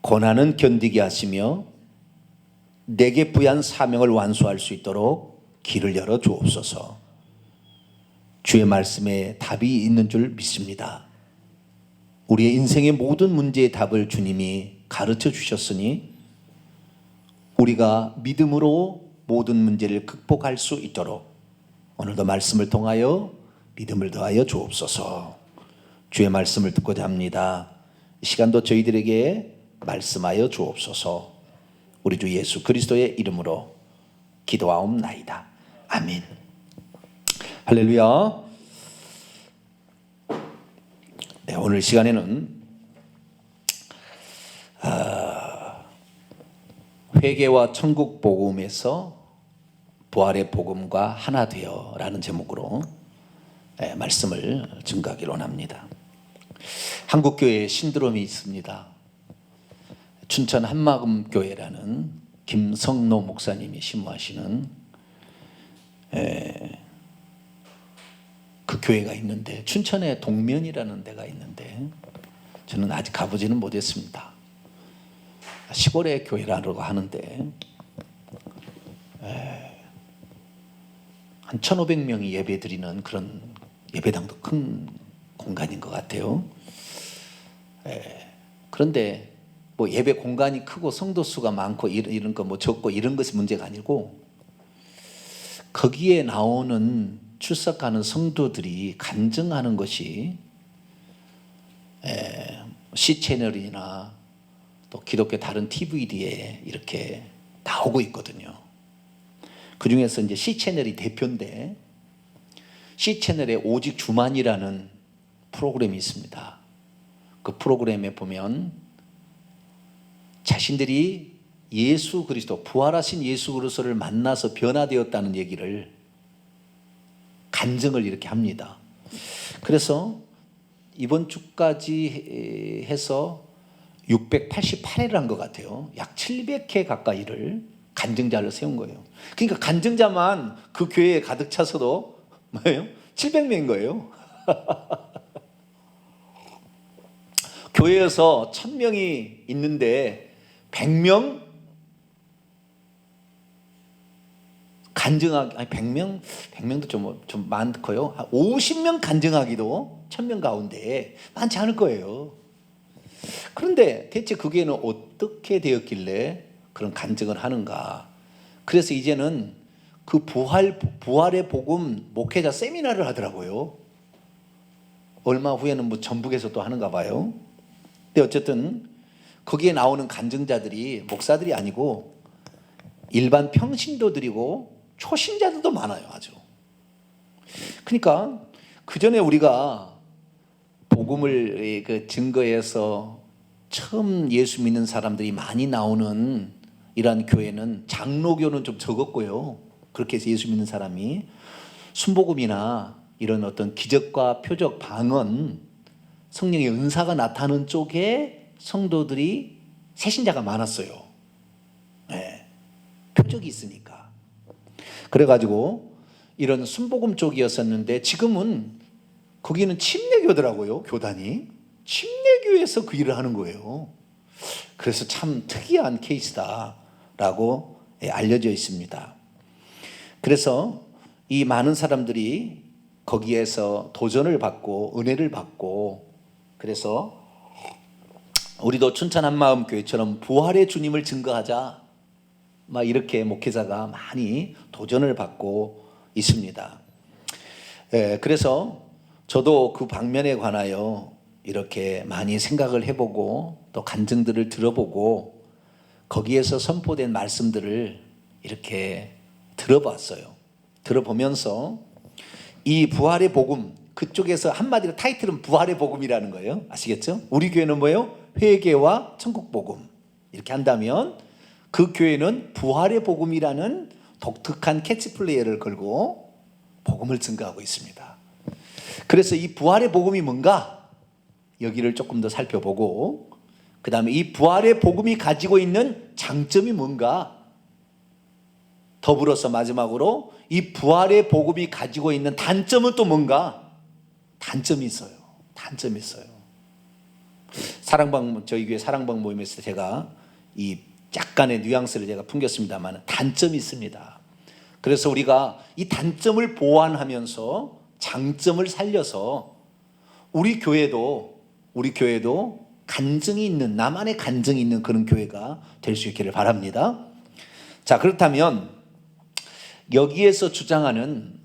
고난은 견디게 하시며 내게 부여한 사명을 완수할 수 있도록 길을 열어 주옵소서. 주의 말씀에 답이 있는 줄 믿습니다. 우리의 인생의 모든 문제의 답을 주님이 가르쳐 주셨으니 우리가 믿음으로 모든 문제를 극복할 수 있도록 오늘도 말씀을 통하여 믿음을 더하여 주옵소서. 주의 말씀을 듣고자 합니다. 이 시간도 저희들에게 말씀하여 주옵소서. 우리 주 예수 그리스도의 이름으로 기도하옵나이다. 아멘. 할렐루야. 네, 오늘 시간에는 회개와 천국 복음에서 부활의 복음과 하나 되어 라는 제목으로 말씀을 증거하기로 합니다. 한국교회에 신드롬이 있습니다. 춘천 한마음교회라는 김성노 목사님이 신무하시는 그 교회가 있는데, 춘천에 동면이라는 데가 있는데 저는 아직 가보지는 못했습니다. 시골의 교회라고 하는데 한 1,500명이 예배드리는 그런 예배당도 큰 공간인 것 같아요. 그런데 뭐 예배 공간이 크고 성도 수가 많고 이런 거 뭐 적고 이런 것이 문제가 아니고, 거기에 나오는 출석하는 성도들이 간증하는 것이 C채널이나 또 기독교 다른 TV에 이렇게 나오고 있거든요. 그 중에서 이제 C채널이 대표인데, C채널에 오직 주만이라는 프로그램이 있습니다. 그 프로그램에 보면 자신들이 예수 그리스도, 부활하신 예수 그리스도를 만나서 변화되었다는 얘기를, 간증을 이렇게 합니다. 그래서 이번 주까지 해서 688회를 한 것 같아요. 약 700회 가까이를 간증자를 세운 거예요. 그러니까 간증자만 그 교회에 가득 차서도 뭐예요? 700명인 거예요. 교회에서 1000명이 있는데 100명 간증하기, 아니 100명도 좀 많고요. 50명 간증하기도 1000명 가운데 많지 않을 거예요. 그런데 대체 그게는 어떻게 되었길래 그런 간증을 하는가? 그래서 이제는 그 부활의 복음 목회자 세미나를 하더라고요. 얼마 후에는 뭐 전북에서 또 하는가 봐요. 근데 어쨌든 거기에 나오는 간증자들이 목사들이 아니고 일반 평신도들이고 초신자들도 많아요. 아주. 그러니까 그 전에 우리가 복음을 증거해서 처음 예수 믿는 사람들이 많이 나오는 이러한 교회는 장로교는 좀 적었고요. 그렇게 해서 예수 믿는 사람이 순복음이나 이런 어떤 기적과 표적, 방언, 성령의 은사가 나타나는 쪽에 성도들이 새신자가 많았어요. 네. 표적이 있으니까. 그래가지고 이런 순복음 쪽이었었는데 지금은 거기는 침례교더라고요. 교단이 침례교에서 그 일을 하는 거예요. 그래서 참 특이한 케이스다라고 알려져 있습니다. 그래서 이 많은 사람들이 거기에서 도전을 받고 은혜를 받고, 그래서 우리도 춘천 한마음교회처럼 부활의 주님을 증거하자, 막 이렇게 목회자가 많이 도전을 받고 있습니다. 그래서 저도 그 방면에 관하여 이렇게 많이 생각을 해보고 또 간증들을 들어보고 거기에서 선포된 말씀들을 이렇게 들어봤어요. 들어보면서 이 부활의 복음, 그쪽에서 한마디로 타이틀은 부활의 복음이라는 거예요. 아시겠죠? 우리 교회는 뭐예요? 회개와 천국 복음. 이렇게 한다면 그 교회는 부활의 복음이라는 독특한 캐치플레이어를 걸고 복음을 증거하고 있습니다. 그래서 이 부활의 복음이 뭔가 여기를 조금 더 살펴보고, 그 다음에 이 부활의 복음이 가지고 있는 장점이 뭔가, 더불어서 마지막으로 이 부활의 복음이 가지고 있는 단점은 또 뭔가, 단점이 있어요. 단점이 있어요. 저희 교회 사랑방 모임에서 제가 이 약간의 뉘앙스를 제가 풍겼습니다만 단점이 있습니다. 그래서 우리가 이 단점을 보완하면서 장점을 살려서 우리 교회도 간증이 있는, 나만의 간증이 있는 그런 교회가 될 수 있기를 바랍니다. 자, 그렇다면 여기에서 주장하는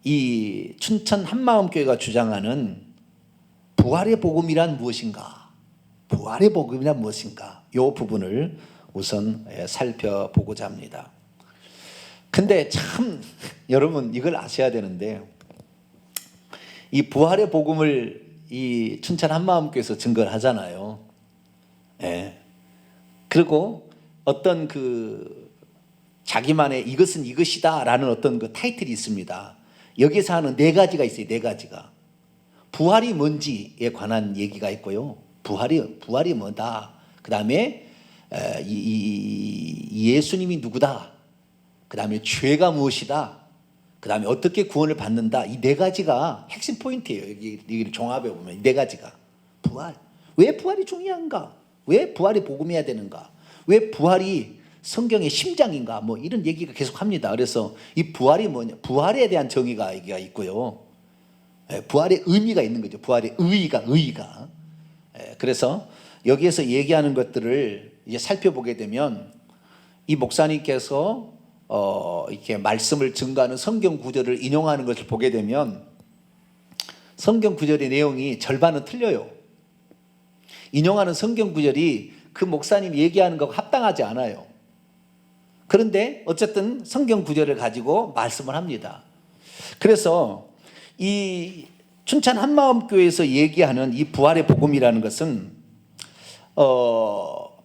이 춘천 한마음교회가 주장하는 부활의 복음이란 무엇인가? 부활의 복음이란 무엇인가? 이 부분을 우선 살펴보고자 합니다. 근데 참 여러분 이걸 아셔야 되는데, 이 부활의 복음을 이 춘천 한마음교회에서 증거를 하잖아요. 예. 그리고 어떤 그 자기만의 이것은 이것이다라는 어떤 그 타이틀이 있습니다. 여기서 하는 네 가지가 있어요. 네 가지가. 부활이 뭔지에 관한 얘기가 있고요. 부활이 뭐다. 그 다음에 예수님이 누구다. 그 다음에 죄가 무엇이다. 그 다음에 어떻게 구원을 받는다. 이 네 가지가 핵심 포인트예요. 여기를 종합해 보면 이 네 가지가. 부활. 왜 부활이 중요한가? 왜 부활이 복음해야 되는가? 왜 부활이 성경의 심장인가? 뭐 이런 얘기가 계속 합니다. 그래서 이 부활이 뭐냐? 부활에 대한 정의가 있고요. 부활의 의미가 있는 거죠. 부활의 의의가. 그래서 여기에서 얘기하는 것들을 이제 살펴보게 되면 이 목사님께서 이렇게 말씀을 증거하는 성경 구절을 인용하는 것을 보게 되면 성경 구절의 내용이 절반은 틀려요. 인용하는 성경 구절이 그 목사님이 얘기하는 것과 합당하지 않아요. 그런데 어쨌든 성경 구절을 가지고 말씀을 합니다. 그래서 이 춘천 한마음교회에서 얘기하는 이 부활의 복음이라는 것은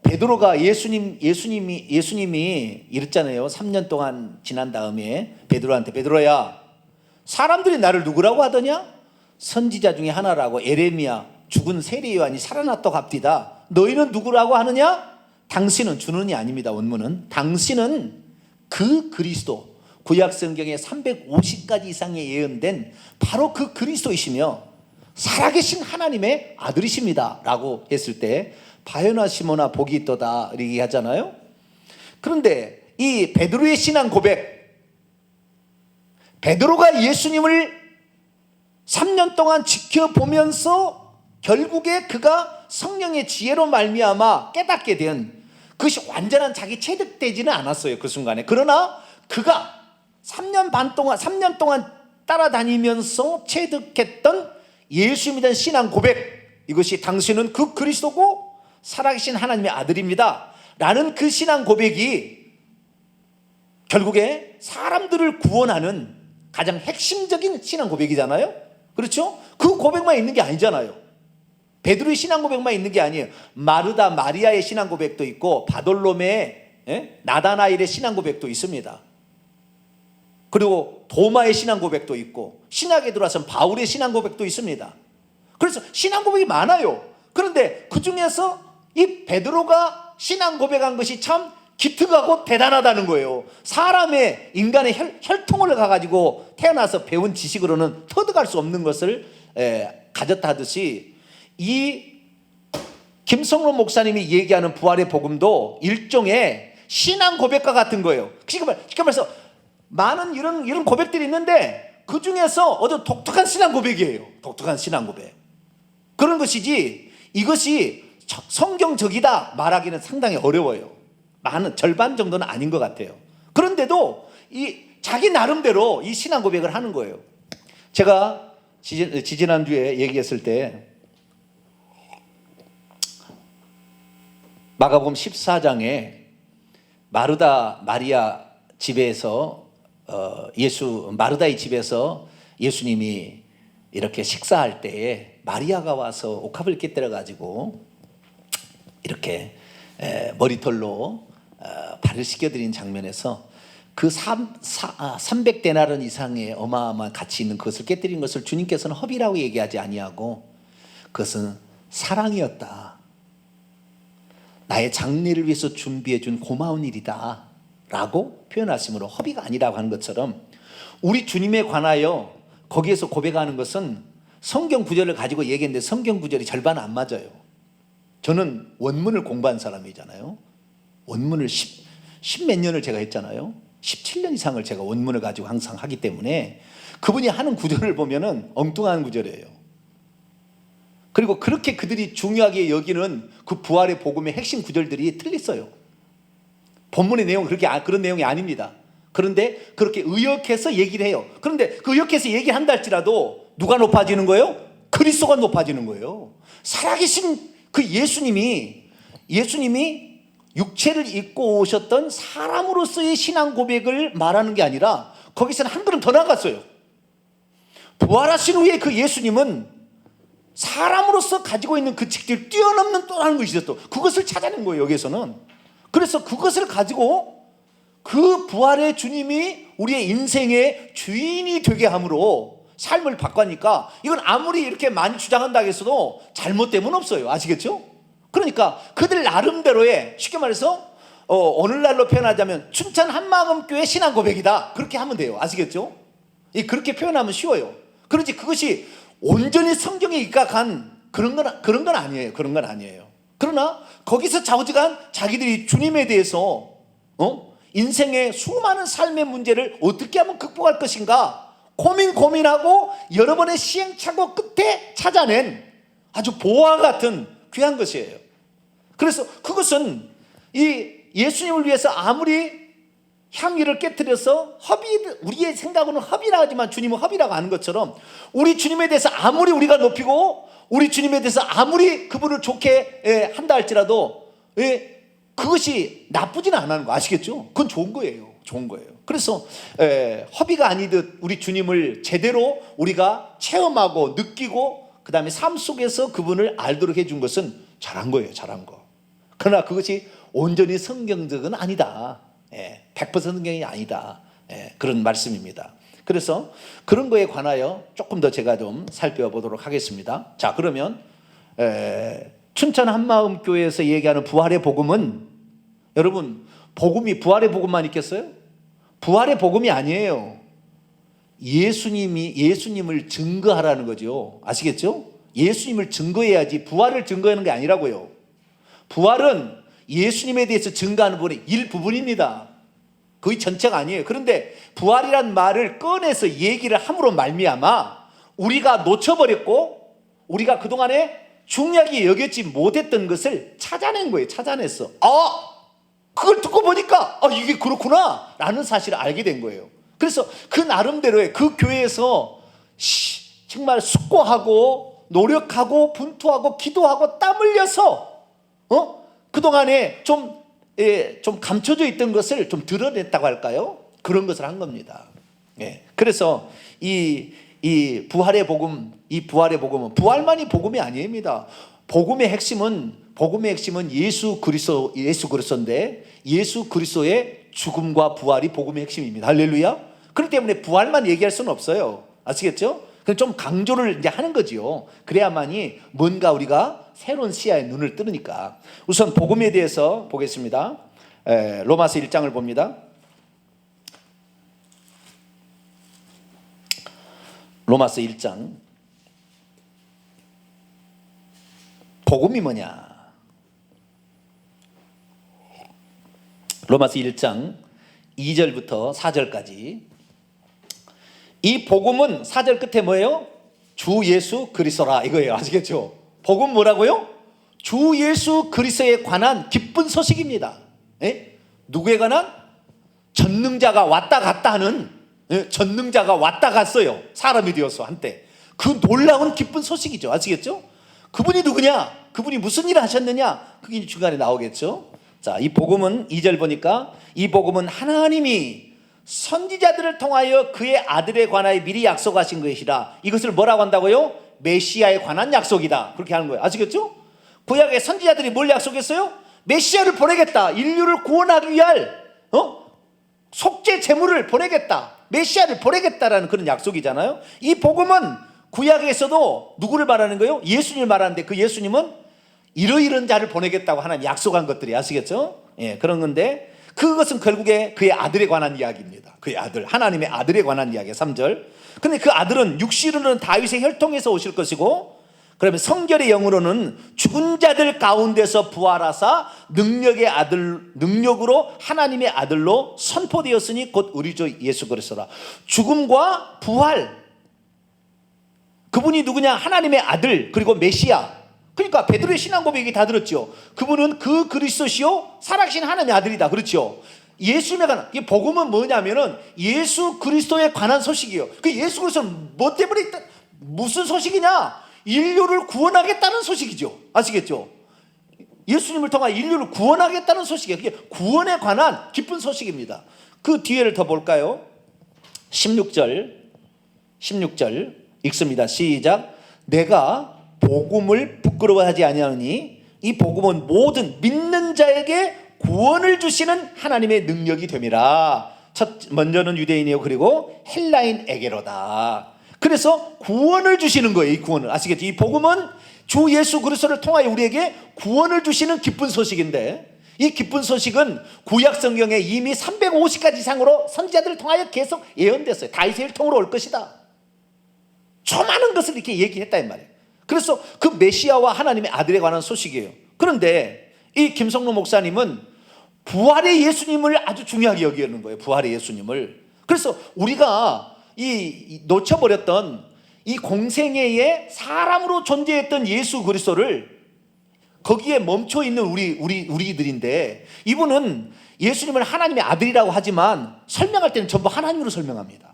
베드로가 예수님이 이랬잖아요. 3년 동안 지난 다음에 베드로한테, 베드로야, 사람들이 나를 누구라고 하더냐? 선지자 중에 하나라고. 에레미야, 죽은 세례 요한이 살아났다고 합디다. 너희는 누구라고 하느냐? 당신은, 준은이 아닙니다. 원문은 당신은 그 그리스도, 구약 성경에 350가지 이상의 예언된 바로 그 그리스도이시며 살아계신 하나님의 아들이십니다 라고 했을 때 바요나 시모나 복이 있도다 이렇게 하잖아요. 그런데 이 베드로의 신앙 고백, 베드로가 예수님을 3년 동안 지켜보면서 결국에 그가 성령의 지혜로 말미암아 깨닫게 된 그것이 완전한 자기 체득되지는 않았어요. 그 순간에. 그러나 그가 3년 동안 따라다니면서 체득했던 예수님에 대한 신앙 고백, 이것이 당신은 그 그리스도고 살아계신 하나님의 아들입니다 라는 그 신앙 고백이 결국에 사람들을 구원하는 가장 핵심적인 신앙 고백이잖아요. 그렇죠? 그 고백만 있는 게 아니잖아요. 베드로의 신앙 고백만 있는 게 아니에요. 마르다 마리아의 신앙 고백도 있고 바돌로메의 나다나엘의 신앙 고백도 있습니다. 그리고 도마의 신앙 고백도 있고 신약에 들어와서 바울의 신앙 고백도 있습니다. 그래서 신앙 고백이 많아요. 그런데 그 중에서 이 베드로가 신앙 고백한 것이 참 기특하고 대단하다는 거예요. 사람의 인간의 혈통을 가지고 태어나서 배운 지식으로는 터득할 수 없는 것을 가졌다 하듯이 이 김성록 목사님이 얘기하는 부활의 복음도 일종의 신앙 고백과 같은 거예요. 그러니까 말해서 많은 이런 고백들이 있는데 그 중에서 어떤 독특한 신앙 고백이에요. 독특한 신앙 고백. 그런 것이지 이것이 성경적이다 말하기는 상당히 어려워요. 많은 절반 정도는 아닌 것 같아요. 그런데도 이 자기 나름대로 이 신앙 고백을 하는 거예요. 제가 지지난주에 얘기했을 때 마가복음 14장에 마르다 마리아 집에서 마르다의 집에서 예수님이 이렇게 식사할 때에 마리아가 와서 옥합을 깨뜨려 가지고 이렇게 머리털로 발을 씻겨드린 장면에서 그 300데나른 이상의 어마어마한 가치 있는 그것을 깨뜨린 것을 주님께서는 허비라고 얘기하지 아니하고 그것은 사랑이었다. 나의 장례를 위해서 준비해 준 고마운 일이다 라고 표현하심으로 허비가 아니라고 하는 것처럼 우리 주님에 관하여 거기에서 고백하는 것은 성경 구절을 가지고 얘기했는데 성경 구절이 절반은 안 맞아요. 저는 원문을 공부한 사람이잖아요. 원문을 10몇 년을 제가 했잖아요. 17년 이상을 제가 원문을 가지고 항상 하기 때문에 그분이 하는 구절을 보면은 엉뚱한 구절이에요. 그리고 그렇게 그들이 중요하게 여기는 그 부활의 복음의 핵심 구절들이 틀렸어요. 본문의 내용은 그런 내용이 아닙니다. 그런데 그렇게 의역해서 얘기를 해요. 그런데 그 의역해서 얘기를 한다 할지라도 누가 높아지는 거예요? 그리스도가 높아지는 거예요. 살아계신 그 예수님이 육체를 입고 오셨던 사람으로서의 신앙 고백을 말하는 게 아니라 거기서는 한 걸음 더 나갔어요. 부활하신 후에 그 예수님은 사람으로서 가지고 있는 그 직들을 뛰어넘는 또 다른 것이 있었어. 그것을 찾아낸 거예요, 여기서는. 그래서 그것을 가지고 그 부활의 주님이 우리의 인생의 주인이 되게 함으로 삶을 바꾸니까 이건 아무리 이렇게 많이 주장한다고 해서도 잘못됨은 없어요. 아시겠죠? 그러니까 그들 나름대로의, 쉽게 말해서 오늘날로 표현하자면 춘천 한마음교회 신앙 고백이다, 그렇게 하면 돼요. 아시겠죠? 그렇게 표현하면 쉬워요. 그렇지 그것이 온전히 성경에 입각한 그런 건 아니에요. 그런 건 아니에요. 그러나 거기서 좌우지간 자기들이 주님에 대해서 인생의 수많은 삶의 문제를 어떻게 하면 극복할 것인가 고민하고 여러 번의 시행착오 끝에 찾아낸 아주 보화 같은 귀한 것이에요. 그래서 그것은 이 예수님을 위해서 아무리 향기를 깨뜨려서 우리의 생각으로는 허비라 하지만 주님은 허비라고 하는 것처럼 우리 주님에 대해서 아무리 우리가 높이고 우리 주님에 대해서 아무리 그분을 좋게 한다 할지라도 그것이 나쁘지는 않은 거 아시겠죠? 그건 좋은 거예요. 좋은 거예요. 그래서 허비가 아니듯 우리 주님을 제대로 우리가 체험하고 느끼고 그 다음에 삶 속에서 그분을 알도록 해준 것은 잘한 거예요. 잘한 거. 그러나 그것이 온전히 성경적은 아니다. 100% 성경이 아니다. 그런 말씀입니다. 그래서 그런 거에 관하여 조금 더 제가 좀 살펴보도록 하겠습니다. 자, 그러면 춘천 한마음교회에서 얘기하는 부활의 복음은, 여러분 복음이 부활의 복음만 있겠어요? 부활의 복음이 아니에요. 예수님을 증거하라는 거죠. 아시겠죠? 예수님을 증거해야지 부활을 증거하는 게 아니라고요. 부활은 예수님에 대해서 증거하는 부분의 일부분입니다. 거의 전체가 아니에요. 그런데 부활이란 말을 꺼내서 얘기를 함으로 말미암아 우리가 놓쳐버렸고 우리가 그동안에 중요하게 여겼지 못했던 것을 찾아낸 거예요. 찾아냈어. 그걸 듣고 보니까 이게 그렇구나 라는 사실을 알게 된 거예요. 그래서 그 나름대로의 그 교회에서 정말 숙고하고 노력하고 분투하고 기도하고 땀 흘려서 그동안에 좀 감춰져 있던 것을 좀 드러냈다고 할까요? 그런 것을 한 겁니다. 그래서 이 부활의 복음은 부활만이 복음이 아닙니다. 복음의 핵심은 예수 그리스도인데 예수 그리스도의 죽음과 부활이 복음의 핵심입니다. 할렐루야. 그렇기 때문에 부활만 얘기할 수는 없어요. 아시겠죠? 그럼 좀 강조를 이제 하는 거지요. 그래야만이 뭔가 우리가 새로운 시야에 눈을 뜨니까. 우선 복음에 대해서 보겠습니다. 로마서 1장을 봅니다. 로마서 1장. 복음이 뭐냐? 로마서 1장 2절부터 4절까지. 이 복음은 4절 끝에 뭐예요? 주 예수 그리스도라 이거예요. 아시겠죠? 복음 뭐라고요? 주 예수 그리스도에 관한 기쁜 소식입니다. 누구에 관한? 전능자가 왔다 갔다 하는, 전능자가 왔다 갔어요. 사람이 되어서 한때. 그 놀라운 기쁜 소식이죠. 아시겠죠? 그분이 누구냐? 그분이 무슨 일을 하셨느냐? 그게 중간에 나오겠죠. 자, 이 복음은 2절 보니까 이 복음은 하나님이 선지자들을 통하여 그의 아들에 관하여 미리 약속하신 것이라. 이것을 뭐라고 한다고요? 메시아에 관한 약속이다. 그렇게 하는 거예요. 아시겠죠? 구약의 선지자들이 뭘 약속했어요? 메시아를 보내겠다. 인류를 구원하기 위할 속죄 제물을 보내겠다. 메시아를 보내겠다라는 그런 약속이잖아요. 이 복음은 구약에서도 누구를 말하는 거예요? 예수님을 말하는데 그 예수님은 이러이런 자를 보내겠다고 하나님 약속한 것들이, 아시겠죠? 그런 건데 그것은 결국에 그의 아들에 관한 이야기입니다. 그의 아들, 하나님의 아들에 관한 이야기예요. 3절. 근데 그 아들은 육신으로는 다윗의 혈통에서 오실 것이고 그러면 성결의 영으로는 죽은 자들 가운데서 부활하사 능력으로 하나님의 아들로 선포되었으니 곧 우리 주 예수 그리스도라. 죽음과 부활, 그분이 누구냐? 하나님의 아들, 그리고 메시아. 그러니까 베드로의 신앙 고백이 다 들었죠. 그분은 그 그리스도시요 살아계신 하나님의 아들이다. 그렇죠. 예수님에 관한, 이 복음은 뭐냐면은 예수 그리스도에 관한 소식이에요. 그 예수 그리스도는 뭐 때문에 있다? 무슨 소식이냐? 인류를 구원하겠다는 소식이죠. 아시겠죠? 예수님을 통해 인류를 구원하겠다는 소식이에요. 그게 구원에 관한 기쁜 소식입니다. 그 뒤에를 더 볼까요? 16절 읽습니다. 시작. 내가 복음을 부끄러워하지 아니하노니 이 복음은 모든 믿는 자에게 구원을 주시는 하나님의 능력이 됨이라. 먼저는 유대인이요 그리고 헬라인에게로다. 그래서 구원을 주시는 거예요. 이 구원을 아시겠죠? 이 복음은 주 예수 그리스도를 통하여 우리에게 구원을 주시는 기쁜 소식인데, 이 기쁜 소식은 구약 성경에 이미 350가지 이상으로 선지자들을 통하여 계속 예언됐어요. 다윗을 통으로 올 것이다. 수많은 것을 이렇게 얘기했다 이 말이에요. 그래서 그 메시아와 하나님의 아들에 관한 소식이에요. 그런데 이 김성로 목사님은 부활의 예수님을 아주 중요하게 여기는 거예요. 부활의 예수님을. 그래서 우리가 이 놓쳐버렸던 이 공생애에 사람으로 존재했던 예수 그리스도를 거기에 멈춰 있는 우리들인데, 이분은 예수님을 하나님의 아들이라고 하지만 설명할 때는 전부 하나님으로 설명합니다.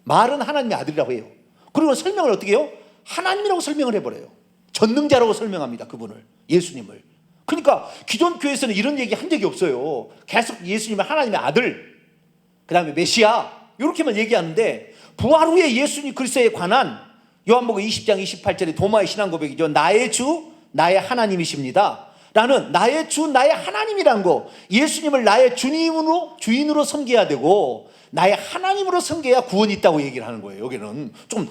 말은 하나님의 아들이라고 해요. 그리고 설명을 어떻게 해요? 하나님이라고 설명을 해버려요. 전능자라고 설명합니다. 그분을, 예수님을. 그러니까 기존 교회에서는 이런 얘기 한 적이 없어요. 계속 예수님을 하나님의 아들, 그 다음에 메시아 이렇게만 얘기하는데, 부활 후에 예수님 그리스도에 관한 요한복음 20장 28절의 도마의 신앙 고백이죠. 나의 주 나의 하나님이십니다 라는, 나의 주 나의 하나님이란 거, 예수님을 나의 주인으로 섬겨야 되고 나의 하나님으로 섬겨야 구원이 있다고 얘기를 하는 거예요. 여기는 좀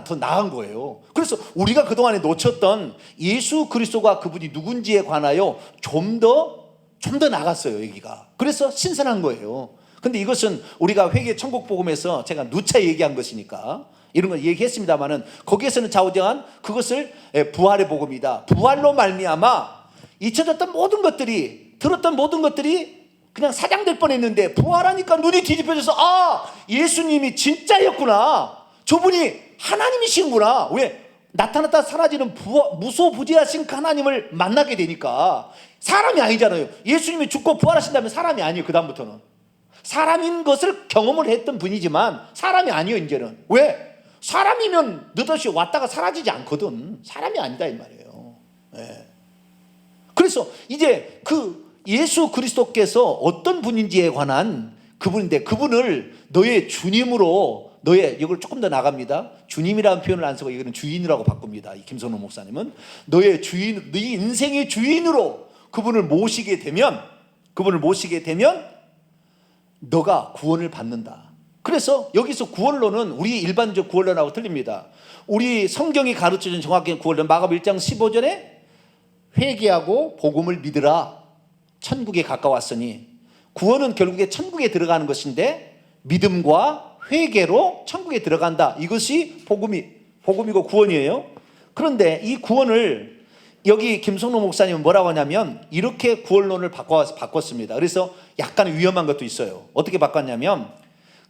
더 나은 거예요. 그래서 우리가 그동안에 놓쳤던 예수 그리스도가 그분이 누군지에 관하여 좀 더 나갔어요, 얘기가. 그래서 신선한 거예요. 근데 이것은 우리가 회개 천국 복음에서 제가 누차 얘기한 것이니까 이런 걸 얘기했습니다만은, 거기에서는 좌우정한 그것을 부활의 복음이다. 부활로 말미암아 잊혀졌던 모든 것들이, 들었던 모든 것들이 그냥 사장될 뻔했는데 부활하니까 눈이 뒤집혀져서, 아, 예수님이 진짜였구나. 저분이 하나님이신구나. 왜? 나타났다 사라지는 무소부지하신 그 하나님을 만나게 되니까. 사람이 아니잖아요. 예수님이 죽고 부활하신다면 사람이 아니에요. 그 다음부터는 사람인 것을 경험을 했던 분이지만 사람이 아니에요. 이제는. 왜? 사람이면 느닷이 왔다가 사라지지 않거든. 사람이 아니다 이 말이에요. 네. 그래서 이제 그 예수 그리스도께서 어떤 분인지에 관한 그분인데, 그분을 너의 주님으로, 이걸 조금 더 나갑니다. 주님이라는 표현을 안 쓰고 이거는 주인이라고 바꿉니다. 이 김선호 목사님은 너의 주인, 네 인생의 주인으로 그분을 모시게 되면 너가 구원을 받는다. 그래서 여기서 구원론은 우리 일반적 구원론하고 틀립니다. 우리 성경이 가르쳐준 정확한 구원론, 마가복음 1장 15절에 회개하고 복음을 믿으라, 천국에 가까웠으니. 구원은 결국에 천국에 들어가는 것인데 믿음과 회개로 천국에 들어간다. 이것이 복음이고 구원이에요. 그런데 이 구원을 여기 김성로 목사님은 뭐라고 하냐면 이렇게 구원론을 바꿨습니다. 그래서 약간 위험한 것도 있어요. 어떻게 바꿨냐면,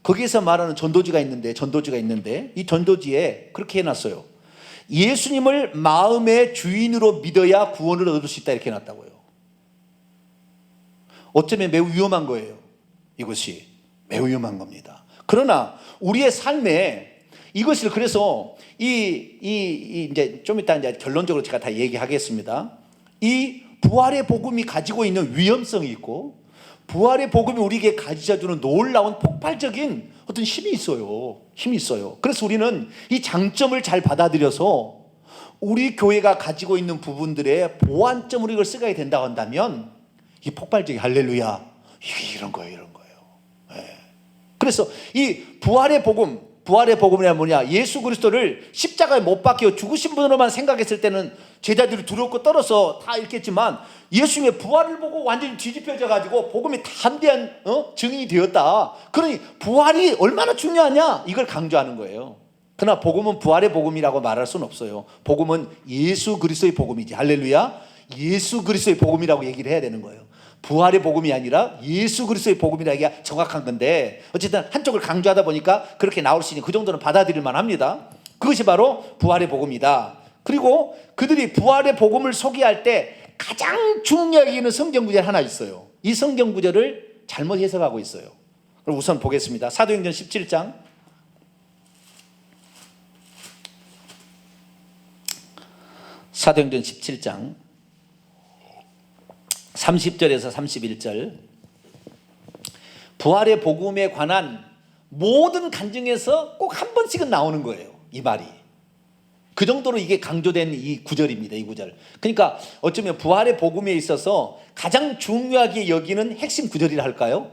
거기에서 말하는 전도지가 있는데 이 전도지에 그렇게 해놨어요. 예수님을 마음의 주인으로 믿어야 구원을 얻을 수 있다, 이렇게 해놨다고요. 어쩌면 매우 위험한 거예요. 이것이 매우 위험한 겁니다. 그러나 우리의 삶에 이것을, 그래서 이제 좀 이따 이제 결론적으로 제가 다 얘기하겠습니다. 이 부활의 복음이 가지고 있는 위험성이 있고, 부활의 복음이 우리에게 가져주는 놀라운 폭발적인 어떤 힘이 있어요. 그래서 우리는 이 장점을 잘 받아들여서 우리 교회가 가지고 있는 부분들의 보완점으로 이걸 쓰게 된다고 한다면, 이 폭발적인 할렐루야, 이런 거예요. 네. 그래서 이 부활의 복음이란 뭐냐? 예수 그리스도를 십자가에 못 박혀 죽으신 분으로만 생각했을 때는 제자들이 두렵고 떨어서 다 읽겠지만, 예수님의 부활을 보고 완전히 뒤집혀져 가지고 복음이 담대한 증인이 되었다. 그러니 부활이 얼마나 중요하냐, 이걸 강조하는 거예요. 그러나 복음은 부활의 복음이라고 말할 수는 없어요. 복음은 예수 그리스도의 복음이지. 할렐루야. 예수 그리스도의 복음이라고 얘기를 해야 되는 거예요. 부활의 복음이 아니라 예수 그리스도의 복음이라기가 정확한 건데, 어쨌든 한쪽을 강조하다 보니까 그렇게 나올 수 있는, 그 정도는 받아들일 만합니다. 그것이 바로 부활의 복음이다. 그리고 그들이 부활의 복음을 소개할 때 가장 중요하게 여기는 성경 구절 하나 있어요. 이 성경 구절을 잘못 해석하고 있어요. 그럼 우선 보겠습니다. 사도행전 17장 사도행전 17장 30절에서 31절, 부활의 복음에 관한 모든 간증에서 꼭 한 번씩은 나오는 거예요. 이 말이. 그 정도로 이게 강조된 이 구절입니다. 이 구절. 그러니까 어쩌면 부활의 복음에 있어서 가장 중요하게 여기는 핵심 구절이라 할까요?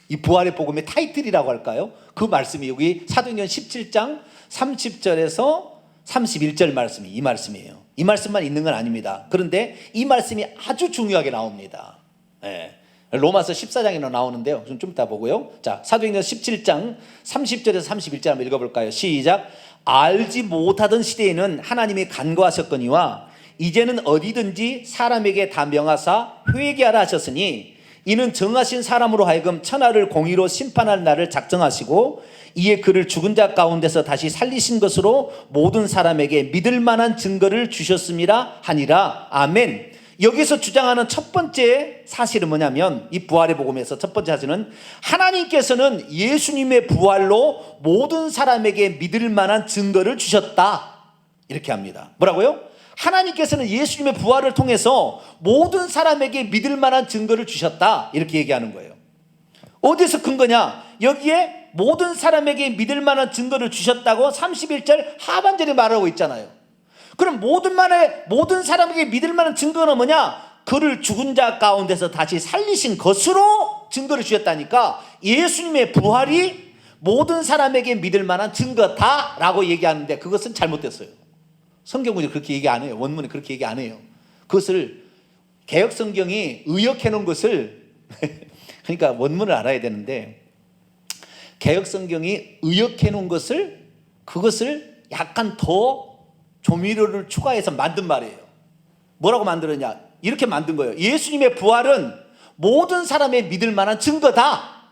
이 부활의 복음의 타이틀이라고 할까요? 그 말씀이 여기 사도행전 17장 30절에서 31절 말씀이 이 말씀이에요. 이 말씀만 있는 건 아닙니다. 그런데 이 말씀이 아주 중요하게 나옵니다. 예. 로마서 14장에는 나오는데요. 좀 이따 보고요. 자, 사도행전 17장 30절에서 31절 한번 읽어볼까요? 시작. 알지 못하던 시대에는 하나님이 간구하셨거니와 이제는 어디든지 사람에게 다 명하사 회개하라 하셨으니 이는 정하신 사람으로 하여금 천하를 공의로 심판할 날을 작정하시고 이에 그를 죽은 자 가운데서 다시 살리신 것으로 모든 사람에게 믿을 만한 증거를 주셨음이라 하니라. 아멘. 여기서 주장하는 첫 번째 사실은 뭐냐면, 이 부활의 복음에서 첫 번째 사실은 하나님께서는 예수님의 부활로 모든 사람에게 믿을 만한 증거를 주셨다, 이렇게 합니다. 뭐라고요? 하나님께서는 예수님의 부활을 통해서 모든 사람에게 믿을 만한 증거를 주셨다, 이렇게 얘기하는 거예요. 어디서 근거냐? 여기에 모든 사람에게 믿을 만한 증거를 주셨다고 31절 하반절에 말하고 있잖아요. 그럼 모든 사람에게 믿을 만한 증거는 뭐냐? 그를 죽은 자 가운데서 다시 살리신 것으로 증거를 주셨다니까, 예수님의 부활이 모든 사람에게 믿을 만한 증거다라고 얘기하는데 그것은 잘못됐어요. 성경문이 그렇게 얘기 안 해요. 원문이 그렇게 얘기 안 해요. 그것을 개역성경이 의역해 놓은 것을 그러니까 원문을 알아야 되는데, 개역성경이 의역해 놓은 것을, 그것을 약간 더 조미료를 추가해서 만든 말이에요. 뭐라고 만들었냐? 이렇게 만든 거예요. 예수님의 부활은 모든 사람의 믿을 만한 증거다.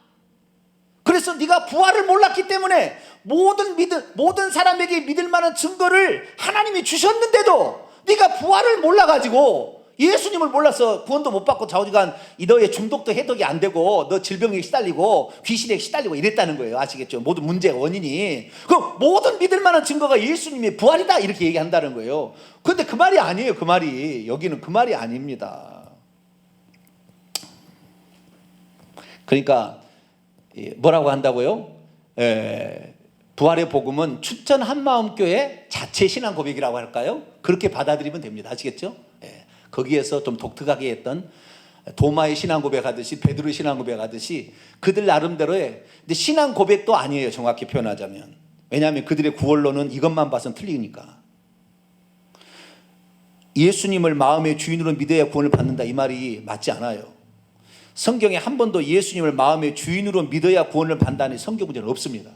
그래서 네가 부활을 몰랐기 때문에 모든 사람에게 믿을 만한 증거를 하나님이 주셨는데도 네가 부활을 몰라가지고, 예수님을 몰라서 구원도 못 받고 좌우지간 너의 중독도 해독이 안 되고 너 질병에 시달리고 귀신에 시달리고 이랬다는 거예요. 아시겠죠? 모든 문제의 원인이. 그럼 모든 믿을 만한 증거가 예수님의 부활이다, 이렇게 얘기한다는 거예요. 그런데 그 말이 아니에요. 그 말이 여기는 그 말이 아닙니다. 그러니까 뭐라고 한다고요? 부활의 복음은 춘천 한마음교회 자체 신앙 고백이라고 할까요? 그렇게 받아들이면 됩니다. 아시겠죠? 거기에서 좀 독특하게 했던 도마의 신앙 고백하듯이, 베드로의 신앙 고백하듯이 그들 나름대로의, 근데 신앙 고백도 아니에요, 정확히 표현하자면. 왜냐하면 그들의 구원론은 이것만 봐서는 틀리니까. 예수님을 마음의 주인으로 믿어야 구원을 받는다, 이 말이 맞지 않아요. 성경에 한 번도 예수님을 마음의 주인으로 믿어야 구원을 받는다는 성경 구절은 없습니다.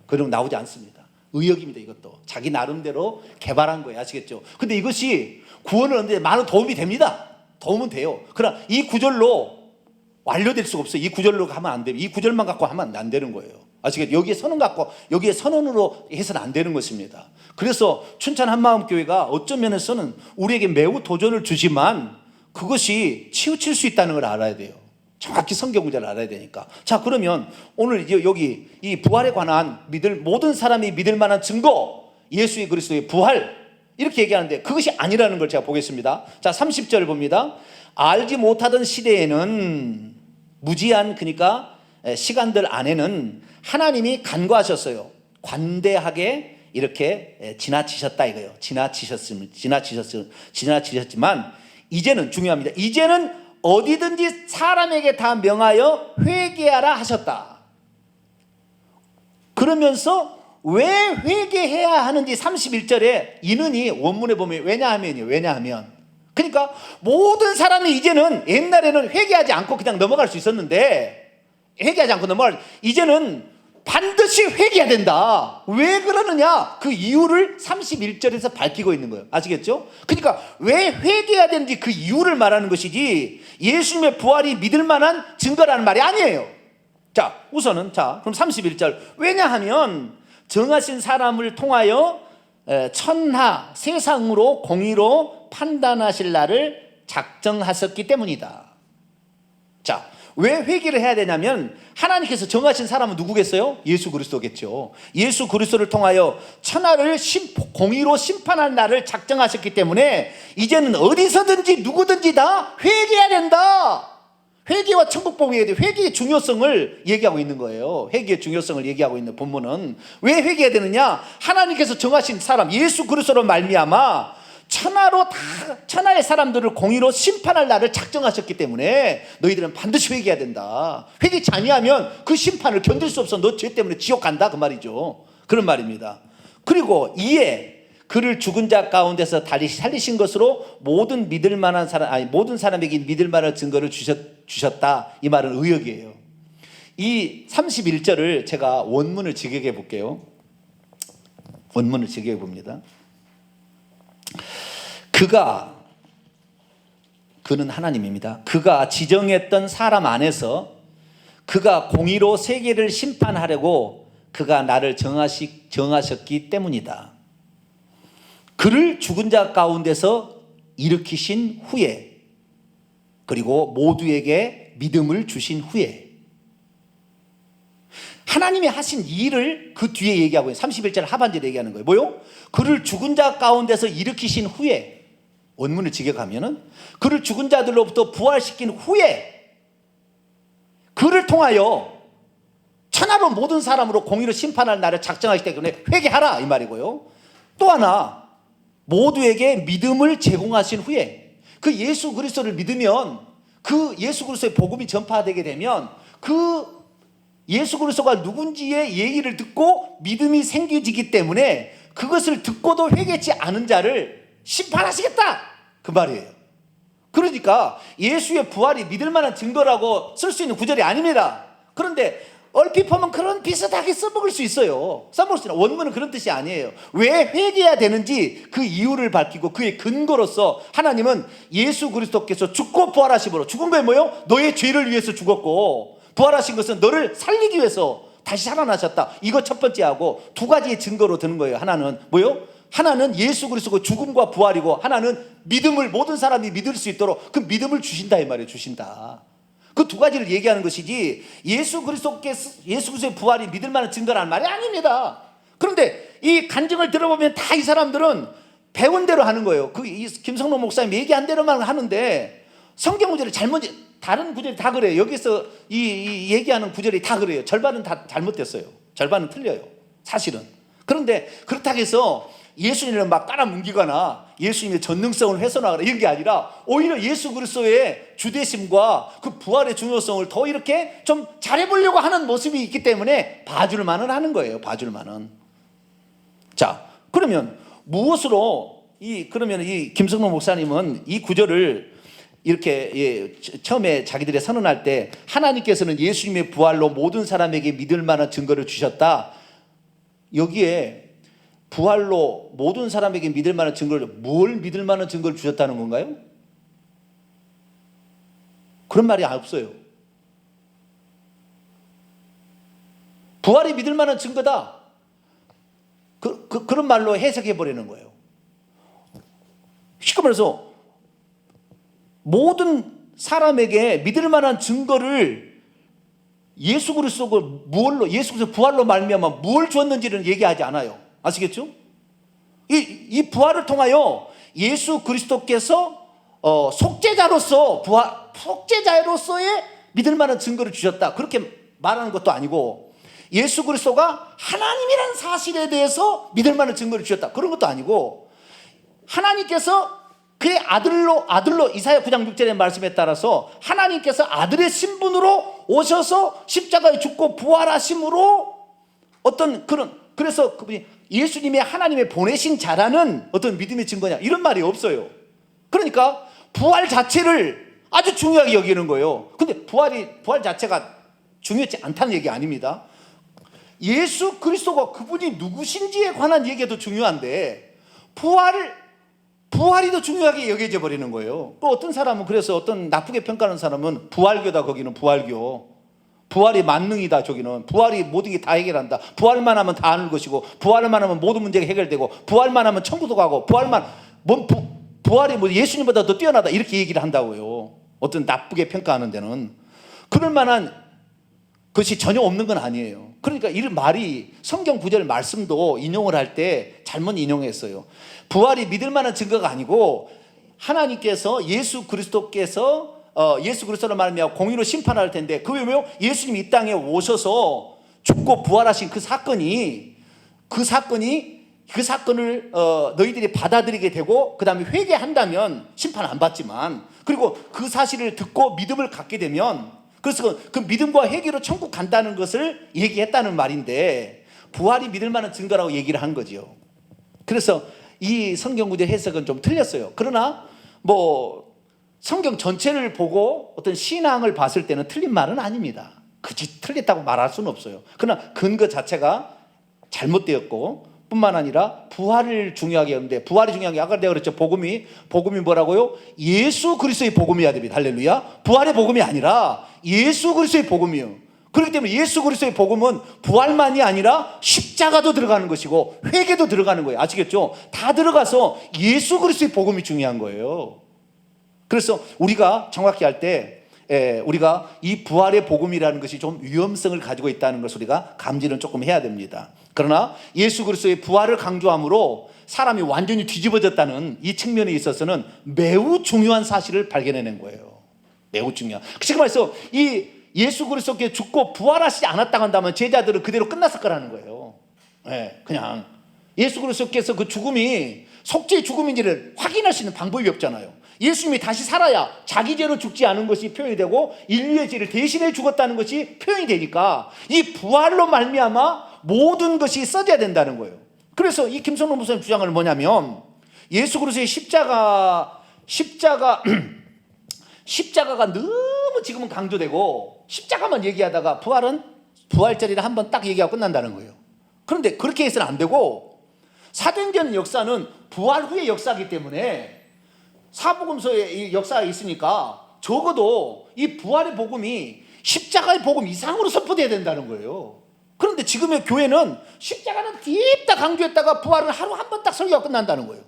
그런 나오지 않습니다. 의역입니다. 이것도 자기 나름대로 개발한 거예요. 아시겠죠? 근데 이것이 구원을 얻는데 많은 도움이 됩니다. 도움은 돼요. 그러나 이 구절로 완료될 수가 없어요. 이 구절로 하면 안 돼요. 이 구절만 갖고 하면 안 되는 거예요. 아시겠죠? 여기에 선언 갖고 여기에 선언으로 해서는 안 되는 것입니다. 그래서 춘천 한마음교회가 어떤 면에서는 우리에게 매우 도전을 주지만 그것이 치우칠 수 있다는 걸 알아야 돼요. 정확히 성경 구절을 알아야 되니까. 자, 그러면 오늘 이제 여기 이 부활에 관한 모든 사람이 믿을 만한 증거, 예수의 그리스도의 부활, 이렇게 얘기하는데 그것이 아니라는 걸 제가 보겠습니다. 자, 30절 봅니다. 알지 못하던 시대에는 무지한, 그러니까 시간들 안에는 하나님이 간과하셨어요. 관대하게 이렇게 지나치셨다 이거예요. 지나치셨지만 이제는, 중요합니다, 이제는 어디든지 사람에게 다 명하여 회개하라 하셨다. 그러면서 왜 회개해야 하는지 31절에 이는이 원문에 보면 왜냐하면 그러니까 모든 사람이 이제는, 옛날에는 회개하지 않고 그냥 넘어갈 수 있었는데, 이제는 반드시 회개해야 된다. 왜 그러느냐? 그 이유를 31절에서 밝히고 있는 거예요. 아시겠죠? 그러니까 왜 회개해야 되는지 그 이유를 말하는 것이지 예수님의 부활이 믿을 만한 증거라는 말이 아니에요. 자, 우선은 그럼 31절. 왜냐하면 정하신 사람을 통하여 천하 세상으로 공의로 판단하실 날을 작정하셨기 때문이다. 자, 왜 회개를 해야 되냐면 하나님께서 정하신 사람은 누구겠어요? 예수 그리스도겠죠. 예수 그리스도를 통하여 천하를 공의로 심판할 날을 작정하셨기 때문에 이제는 어디서든지 누구든지 다 회개해야 된다. 회개와 천국 복음에 대해 회개의 중요성을 얘기하고 있는 거예요. 회개의 중요성을 얘기하고 있는 본문은 왜 회개해야 되느냐? 하나님께서 정하신 사람 예수 그리스도로 말미암아 천하의 사람들을 공의로 심판할 날을 작정하셨기 때문에 너희들은 반드시 회개해야 된다. 회개치 아니하면 그 심판을 견딜 수 없어. 너 죄 때문에 지옥 간다 그 말이죠. 그런 말입니다. 그리고 이에 그를 죽은 자 가운데서 다시 살리신 것으로 모든 사람에게 믿을 만한 증거를 주셨다. 이 말은 의역이에요. 이 31절을 제가 원문을 직역해 볼게요. 원문을 직역해 봅니다. 그는 하나님입니다. 그가 지정했던 사람 안에서 그가 공의로 세계를 심판하려고 그가 나를 정하셨기 때문이다. 그를 죽은 자 가운데서 일으키신 후에 그리고 모두에게 믿음을 주신 후에 하나님이 하신 일을 그 뒤에 얘기하고 있어요. 31절 하반절에 얘기하는 거예요. 뭐요? 그를 죽은 자 가운데서 일으키신 후에 원문을 직역하면은 그를 죽은 자들로부터 부활시킨 후에 그를 통하여 천하로 모든 사람으로 공의로 심판할 날을 작정하기 때문에 회개하라 이 말이고요. 또 하나 모두에게 믿음을 제공하신 후에 그 예수 그리스도를 믿으면 그 예수 그리스도의 복음이 전파되게 되면 그 예수 그리스도가 누군지의 얘기를 듣고 믿음이 생기기 때문에 그것을 듣고도 회개치 않은 자를 심판하시겠다 그 말이에요. 그러니까 예수의 부활이 믿을 만한 증거라고 쓸 수 있는 구절이 아닙니다. 그런데 얼핏 보면 그런 비슷하게 써먹을 수 있어요. 써먹을 수 있는 원문은 그런 뜻이 아니에요. 왜 회개해야 되는지 그 이유를 밝히고 그의 근거로서 하나님은 예수 그리스도께서 죽고 부활하심으로 죽은 게 뭐예요? 너의 죄를 위해서 죽었고 부활하신 것은 너를 살리기 위해서 다시 살아나셨다. 이거 첫 번째 하고 두 가지의 증거로 드는 거예요. 하나는 뭐예요? 하나는 예수 그리스도의 죽음과 부활이고 하나는 믿음을 모든 사람이 믿을 수 있도록 그 믿음을 주신다 이 말이에요. 주신다. 그 두 가지를 얘기하는 것이지 예수 그리스도의 부활이 믿을 만한 증거라는 말이 아닙니다. 그런데 이 간증을 들어보면 다 이 사람들은 배운 대로 하는 거예요. 이 김성록 목사님 얘기한 대로만 하는데 성경 구절이 다른 구절이 다 그래요. 여기서 이 얘기하는 구절이 다 그래요. 절반은 다 잘못됐어요. 절반은 틀려요. 사실은. 그런데 그렇다고 해서 예수님을 막 깔아뭉기거나 예수님의 전능성을 훼손하거나 이런 게 아니라 오히려 예수 그리스도의 주되심과 그 부활의 중요성을 더 이렇게 좀 잘해보려고 하는 모습이 있기 때문에 봐줄만은 하는 거예요. 봐줄만은. 자, 그러면 무엇으로 그러면 이 김성록 목사님은 이 구절을 이렇게 처음에 자기들이 선언할 때 하나님께서는 예수님의 부활로 모든 사람에게 믿을 만한 증거를 주셨다. 여기에 부활로 모든 사람에게 믿을 만한 증거를 뭘 믿을 만한 증거를 주셨다는 건가요? 그런 말이 없어요. 부활이 믿을 만한 증거다. 그런 말로 해석해 버리는 거예요. 쉽게 말해서 모든 사람에게 믿을 만한 증거를 예수 그리스도가 예수 그리스도 부활로 말미암아 뭘 주었는지는 얘기하지 않아요. 아시겠죠? 이 부활을 통하여 예수 그리스도께서 속죄자로서의 믿을 만한 증거를 주셨다. 그렇게 말하는 것도 아니고 예수 그리스도가 하나님이라는 사실에 대해서 믿을 만한 증거를 주셨다. 그런 것도 아니고 하나님께서 그의 아들로 이사야 9장 6절의 말씀에 따라서 하나님께서 아들의 신분으로 오셔서 십자가에 죽고 부활하심으로 그래서 그분이 예수님이 하나님의 보내신 자라는 어떤 믿음의 증거냐 이런 말이 없어요. 그러니까 부활 자체를 아주 중요하게 여기는 거예요. 근데 부활 자체가 중요하지 않다는 얘기 아닙니다. 예수 그리스도가 그분이 누구신지에 관한 얘기도 중요한데 부활이 더 중요하게 여겨져 버리는 거예요. 또 어떤 사람은, 그래서 어떤 나쁘게 평가하는 사람은 부활교다, 거기는 부활교. 부활이 만능이다, 저기는. 부활이 모든 게 다 해결한다. 부활만 하면 다 아는 것이고, 부활만 하면 모든 문제가 해결되고, 부활만 하면 천국도 가고, 부활이 뭐 예수님보다 더 뛰어나다, 이렇게 얘기를 한다고요. 어떤 나쁘게 평가하는 데는. 그럴 만한 것이 전혀 없는 건 아니에요. 그러니까 이 말이 성경 구절 말씀도 인용을 할 때 잘못 인용했어요. 부활이 믿을 만한 증거가 아니고, 하나님께서 예수 그리스도께서 예수 그리스도를 말하며 공의로 심판할 텐데, 그게 뭐요? 예수님이 이 땅에 오셔서 죽고 부활하신 그 사건을 너희들이 받아들이게 되고, 그 다음에 회개한다면 심판 안 받지만, 그리고 그 사실을 듣고 믿음을 갖게 되면, 그래서 그 믿음과 회개로 천국 간다는 것을 얘기했다는 말인데, 부활이 믿을 만한 증거라고 얘기를 한 거죠. 그래서 이 성경 구절 해석은 좀 틀렸어요. 그러나 뭐 성경 전체를 보고 어떤 신앙을 봤을 때는 틀린 말은 아닙니다. 그치, 틀렸다고 말할 수는 없어요. 그러나 근거 자체가 잘못되었고, 뿐만 아니라 부활을 중요하게 하는데, 부활이 중요한 게, 아까 내가 그랬죠. 복음이 뭐라고요? 예수 그리스도의 복음이어야 됩니다. 할렐루야. 부활의 복음이 아니라 예수 그리스도의 복음이요. 그렇기 때문에 예수 그리스도의 복음은 부활만이 아니라 십자가도 들어가는 것이고 회개도 들어가는 거예요. 아시겠죠? 다 들어가서 예수 그리스도의 복음이 중요한 거예요. 그래서 우리가 정확히 할 때, 우리가 이 부활의 복음이라는 것이 좀 위험성을 가지고 있다는 것을 우리가 감지는 조금 해야 됩니다. 그러나 예수 그리스도의 부활을 강조함으로 사람이 완전히 뒤집어졌다는 이 측면에 있어서는 매우 중요한 사실을 발견해낸 거예요. 매우 중요한. 지금 말해서 이 예수 그리스도께 죽고 부활하시지 않았다고 한다면 제자들은 그대로 끝났을 거라는 거예요. 그냥 예수 그리스도께서 그 죽음이 속죄의 죽음인지를 확인할 수 있는 방법이 없잖아요. 예수님이 다시 살아야 자기 죄로 죽지 않은 것이 표현이 되고 인류의 죄를 대신해 죽었다는 것이 표현이 되니까 이 부활로 말미암아 모든 것이 써져야 된다는 거예요. 그래서 이 김성록 목사님 주장은 뭐냐면, 예수 그리스도의 십자가가 너무 지금은 강조되고, 십자가만 얘기하다가 부활절이라 한번 딱 얘기하고 끝난다는 거예요. 그런데 그렇게 해서는 안 되고, 사도행전 역사는 부활 후의 역사이기 때문에 사복음서에 이 역사가 있으니까 적어도 이 부활의 복음이 십자가의 복음 이상으로 선포돼야 된다는 거예요. 그런데 지금의 교회는 십자가는 딥다 강조했다가 부활을 하루 한 번 딱 설교가 끝난다는 거예요.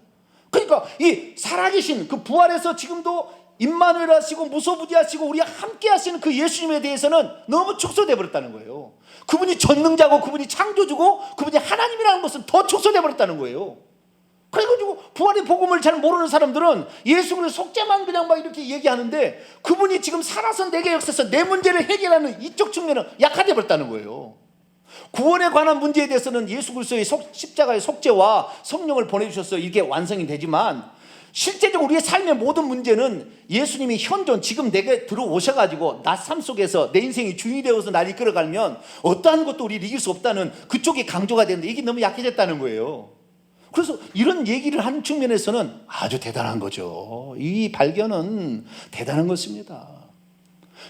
그러니까 이 살아계신 그 부활에서 지금도 임마누엘 하시고 무소부지하시고 우리와 함께 하시는 그 예수님에 대해서는 너무 축소돼 버렸다는 거예요. 그분이 전능자고 그분이 창조주고 그분이 하나님이라는 것은 더 축소돼 버렸다는 거예요. 그래가지고 부활의 복음을 잘 모르는 사람들은 예수 그리스도 속죄만 그냥 막 이렇게 얘기하는데, 그분이 지금 살아서 내게 역사에서 내 문제를 해결하는 이쪽 측면은 약화돼 버렸다는 거예요. 구원에 관한 문제에 대해서는 예수 그리스도의 십자가의 속죄와 성령을 보내주셔서 이게 완성이 되지만, 실제적으로 우리의 삶의 모든 문제는 예수님이 현존 지금 내게 들어오셔가지고 나 삶 속에서 내 인생이 주인이 되어서 날 이끌어가면 어떠한 것도 우리를 이길 수 없다는 그쪽이 강조가 되는데, 이게 너무 약해졌다는 거예요. 그래서 이런 얘기를 하는 측면에서는 아주 대단한 거죠. 이 발견은 대단한 것입니다.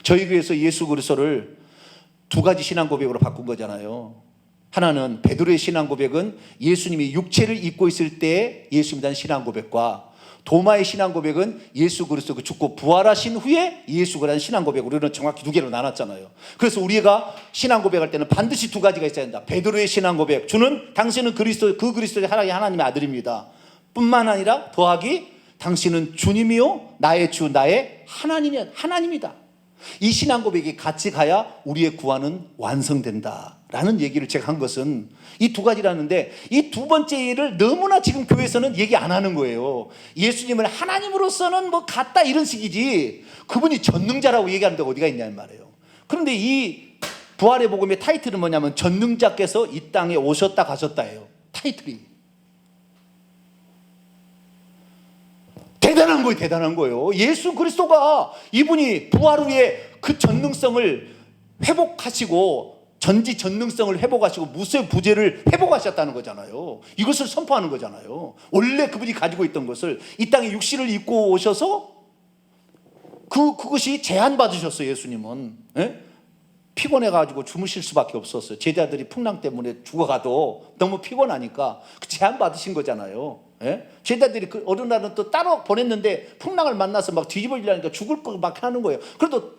저희 교회에서 예수 그리스도를 두 가지 신앙 고백으로 바꾼 거잖아요. 하나는 베드로의 신앙 고백은 예수님이 육체를 입고 있을 때 예수님에 대한 신앙 고백과, 도마의 신앙 고백은 예수 그리스도가 죽고 부활하신 후에 예수가 대한 신앙 고백으로 우리는 정확히 두 개로 나눴잖아요. 그래서 우리가 신앙 고백할 때는 반드시 두 가지가 있어야 된다. 베드로의 신앙 고백, 주는 당신은 그리스도의 하나님의 아들입니다. 뿐만 아니라 더하기 당신은 주님이요 나의 주 나의 하나님이다. 이 신앙 고백이 같이 가야 우리의 구원은 완성된다라는 얘기를 제가 한 것은 이 두 가지라는데, 이 두 번째 일을 너무나 지금 교회에서는 얘기 안 하는 거예요. 예수님을 하나님으로서는 뭐 같다 이런 식이지, 그분이 전능자라고 얘기하는 데가 어디가 있냐는 말이에요. 그런데 이 부활의 복음의 타이틀은 뭐냐면 전능자께서 이 땅에 오셨다 가셨다예요. 타이틀이 대단한 거예요. 예수 그리스도가 이분이 부활 후에 그 전능성을 회복하시고, 전지 전능성을 회복하시고 무소부재를 회복하셨다는 거잖아요. 이것을 선포하는 거잖아요. 원래 그분이 가지고 있던 것을 이 땅에 육신을 입고 오셔서 그것이 제한받으셨어요. 예수님은 피곤해가지고 주무실 수밖에 없었어요. 제자들이 풍랑 때문에 죽어가도 너무 피곤하니까 제안 받으신 거잖아요. 예? 제자들이 그 어느 날은 또 따로 보냈는데 풍랑을 만나서 막 뒤집어지려니까 죽을 거 막 하는 거예요. 그래도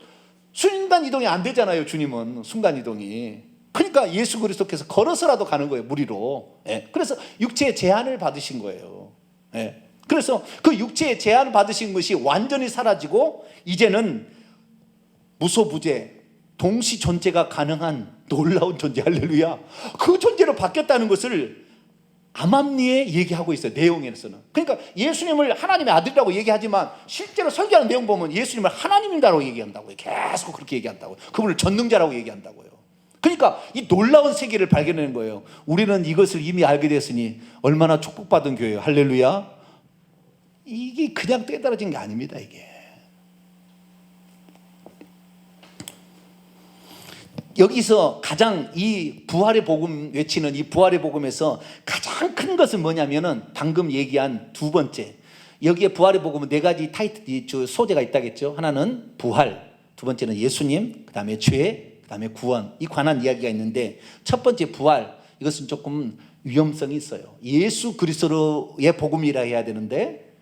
순간 이동이 안 되잖아요. 주님은 순간 이동이. 그러니까 예수 그리스도께서 걸어서라도 가는 거예요. 무리로. 예? 그래서 육체의 제한을 받으신 거예요. 예? 그래서 그 육체의 제한을 받으신 것이 완전히 사라지고 이제는 무소부재 동시 존재가 가능한 놀라운 존재, 할렐루야. 그 존재로 바뀌었다는 것을 암암리에 얘기하고 있어요. 내용에서는. 그러니까 예수님을 하나님의 아들이라고 얘기하지만 실제로 설교하는 내용 보면 예수님을 하나님이라고 얘기한다고요. 계속 그렇게 얘기한다고요. 그분을 전능자라고 얘기한다고요. 그러니까 이 놀라운 세계를 발견하는 거예요. 우리는 이것을 이미 알게 됐으니 얼마나 축복받은 교회예요. 할렐루야. 이게 그냥 떼떨어진 게 아닙니다. 이게 여기서 가장 이 부활의 복음 외치는 이 부활의 복음에서 가장 큰 것은 뭐냐면은 방금 얘기한 두 번째, 여기에 부활의 복음은 네 가지 타이틀 소재가 있다겠죠. 하나는 부활, 두 번째는 예수님, 그 다음에 죄, 그 다음에 구원, 이 관한 이야기가 있는데 첫 번째 부활, 이것은 조금 위험성이 있어요. 예수 그리스도의 복음이라 해야 되는데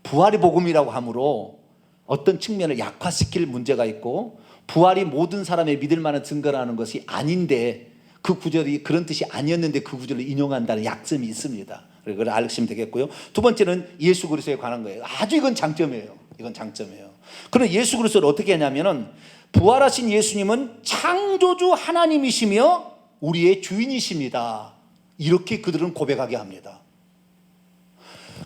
부활의 복음이라고 함으로 어떤 측면을 약화시킬 문제가 있고, 부활이 모든 사람의 믿을 만한 증거라는 것이 아닌데 그 구절이 그런 뜻이 아니었는데 그 구절을 인용한다는 약점이 있습니다. 그걸 알으시면 되겠고요. 두 번째는 예수 그리스도에 관한 거예요. 아주 이건 장점이에요. 이건 장점이에요. 그럼 예수 그리스도를 어떻게 하냐면은 부활하신 예수님은 창조주 하나님이시며 우리의 주인이십니다. 이렇게 그들은 고백하게 합니다.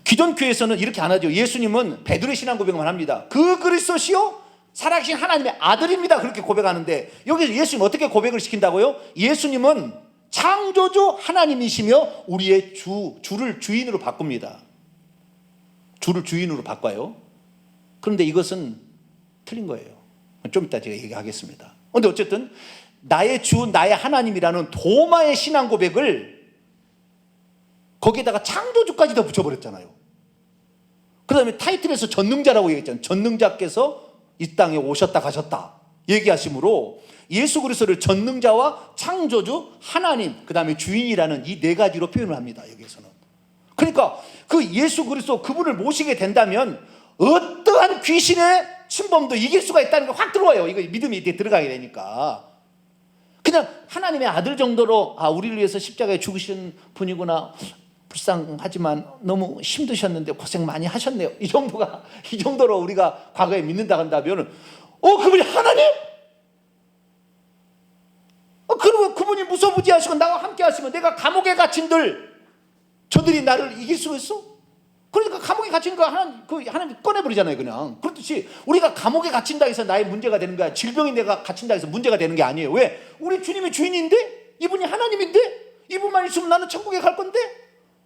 기존 교회에서는 이렇게 안 하죠. 예수님은 베드로의 신앙 고백만 합니다. 그 그리스도시요 살아계신 하나님의 아들입니다. 그렇게 고백하는데 여기서 예수님 어떻게 고백을 시킨다고요? 예수님은 창조주 하나님이시며 우리의 주를 주인으로 바꿉니다. 주를 주인으로 바꿔요. 그런데 이것은 틀린 거예요. 좀 이따 제가 얘기하겠습니다. 그런데 어쨌든 나의 주, 나의 하나님이라는 도마의 신앙 고백을 거기에다가 창조주까지 더 붙여버렸잖아요. 그 다음에 타이틀에서 전능자라고 얘기했잖아요. 전능자께서 이 땅에 오셨다 가셨다 얘기하시므로 예수 그리스도를 전능자와 창조주, 하나님, 그 다음에 주인이라는 이 네 가지로 표현을 합니다. 여기에서는. 그러니까 그 예수 그리스도 그분을 모시게 된다면 어떠한 귀신의 침범도 이길 수가 있다는 게 확 들어와요. 이거 믿음이 들어가게 되니까. 그냥 하나님의 아들 정도로 우리를 위해서 십자가에 죽으신 분이구나, 불쌍하지만 너무 힘드셨는데 고생 많이 하셨네요, 이 정도로 우리가 과거에 믿는다 한다면 그분이 하나님? 그리고 그분이 무소부지하시고 나와 함께 하시면 내가 감옥에 갇힌들 저들이 나를 이길 수 있어? 그러니까 감옥에 갇힌 거 하나님 꺼내버리잖아요. 그냥 그렇듯이 우리가 감옥에 갇힌다 해서 나의 문제가 되는 거야. 질병이 내가 갇힌다 해서 문제가 되는 게 아니에요. 왜? 우리 주님이 주인인데, 이분이 하나님인데, 이분만 있으면 나는 천국에 갈 건데,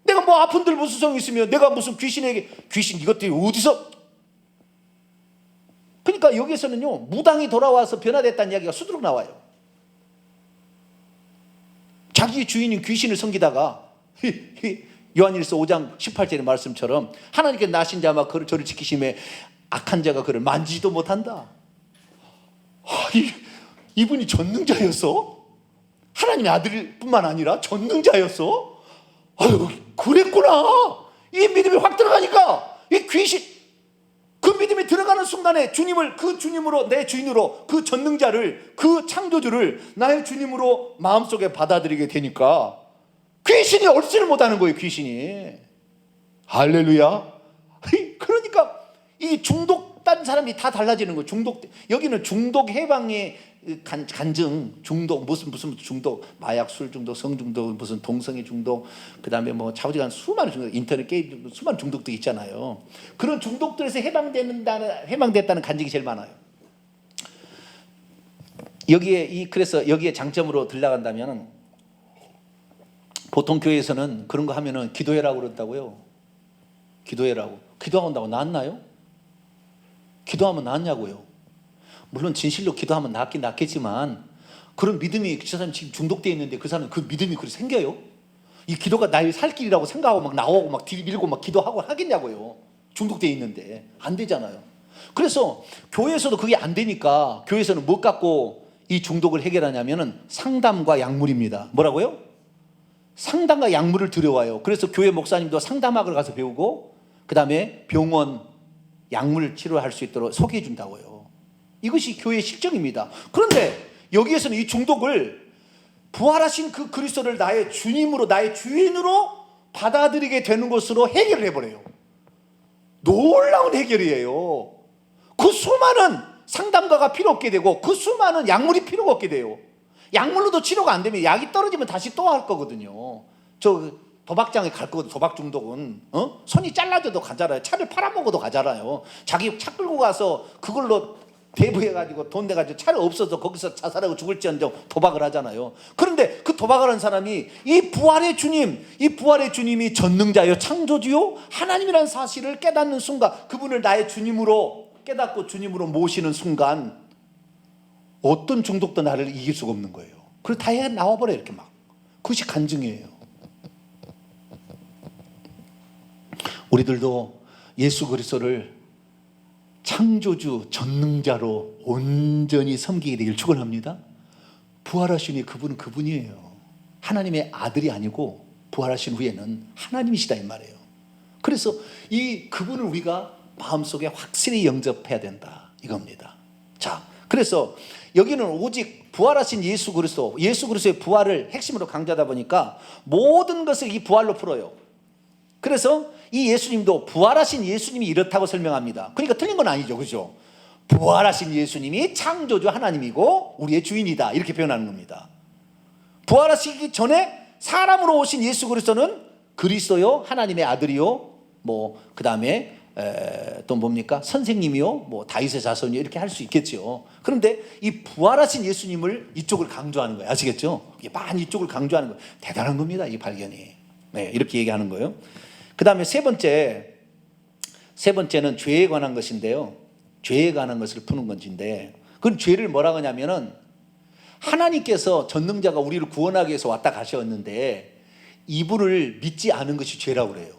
내가 뭐 아픈들 무슨 성이 있으며 내가 무슨 귀신 이것들이 어디서. 그러니까 여기에서는요 무당이 돌아와서 변화됐다는 이야기가 수두룩 나와요. 자기 주인인 귀신을 섬기다가 요한일서 5장 18절의 말씀처럼 하나님께 나신 자마 저를 지키심에 악한 자가 그를 만지지도 못한다. 이분이 전능자였어? 하나님의 아들 뿐만 아니라 전능자였어? 그랬구나. 이 믿음이 확 들어가니까 이 귀신, 그 믿음이 들어가는 순간에 주님을 그 주님으로, 내 주인으로, 그 전능자를, 그 창조주를 나의 주님으로 마음속에 받아들이게 되니까 귀신이 얼씨를 못하는 거예요. 귀신이. 할렐루야. 그러니까 이 중독된 사람이 다 달라지는 거예요. 여기는 중독 해방의 간증, 중독, 무슨 중독, 마약, 술 중독, 성 중독, 무슨 동성애 중독, 그 다음에 뭐 좌우지간 수많은 중독, 인터넷 게임 중독, 수많은 중독도 있잖아요. 그런 중독들에서 해방됐다는 간증이 제일 많아요. 그래서 여기에 장점으로 들어간다면 보통 교회에서는 그런 거 하면은 기도해라고 그런다고요. 기도해라고. 기도한다고 낫나요? 기도하면 낫냐고요. 물론 진실로 기도하면 낫겠지만 그런 믿음이 그 사람이 지금 중독되어 있는데 그 사람은 그 믿음이 그렇게 생겨요? 이 기도가 나의 살 길이라고 생각하고 막 나오고 막 들밀고 막 기도하고 하겠냐고요. 중독되어 있는데 안 되잖아요. 그래서 교회에서도 그게 안 되니까 교회에서는 뭐 갖고 이 중독을 해결하냐면은 상담과 약물입니다. 뭐라고요? 상담과 약물을 들여와요. 그래서 교회 목사님도 상담학을 가서 배우고 그 다음에 병원 약물 치료할 수 있도록 소개해 준다고요. 이것이 교회의 실정입니다. 그런데 여기에서는 이 중독을 부활하신 그 그리스도를 나의 주님으로 나의 주인으로 받아들이게 되는 것으로 해결을 해버려요. 놀라운 해결이에요. 그 수많은 상담가가 필요 없게 되고 그 수많은 약물이 필요가 없게 돼요. 약물로도 치료가 안 되면 약이 떨어지면 다시 또 할 거거든요. 저 도박장에 갈 거거든. 도박 중독은 손이 잘라져도 가잖아요. 차를 팔아먹어도 가잖아요. 자기 차 끌고 가서 그걸로 대부해가지고 돈 내가지고 차를 없어서 거기서 자살하고 죽을지언정 도박을 하잖아요. 그런데 그 도박을 한 사람이 이 부활의 주님이 전능자요 창조주요 하나님이라는 사실을 깨닫는 순간, 그분을 나의 주님으로 깨닫고 주님으로 모시는 순간 어떤 중독도 나를 이길 수가 없는 거예요. 그리고 다 나와버려요. 이렇게 막. 그것이 간증이에요. 우리들도 예수 그리스도를 창조주 전능자로 온전히 섬기게 되길 축원합니다. 부활하시니 그분은 그분이에요. 하나님의 아들이 아니고 부활하신 후에는 하나님이시다 이 말이에요. 그래서 이 그분을 우리가 마음속에 확실히 영접해야 된다 이겁니다. 자, 그래서 여기는 오직 부활하신 예수 그리스도의 부활을 핵심으로 강조하다 보니까 모든 것을 이 부활로 풀어요. 그래서 이 예수님도 부활하신 예수님이 이렇다고 설명합니다. 그러니까 틀린 건 아니죠, 그죠? 부활하신 예수님이 창조주 하나님이고 우리의 주인이다 이렇게 표현하는 겁니다. 부활하시기 전에 사람으로 오신 예수 그리스도는 그리스도요, 하나님의 아들이요, 그 다음에 또 뭡니까? 선생님이요, 다윗의 자손이요 이렇게 할 수 있겠죠. 그런데 이 부활하신 예수님을 이쪽을 강조하는 거예요. 아시겠죠? 많이 이쪽을 강조하는 거예요. 대단한 겁니다, 이 발견이. 네, 이렇게 얘기하는 거예요. 그 다음에 세 번째는 죄에 관한 것인데요. 죄에 관한 것을 푸는 건지인데, 그건 죄를 뭐라고 하냐면은 하나님께서 전능자가 우리를 구원하기 위해서 왔다 가셨는데 이분을 믿지 않은 것이 죄라고 그래요.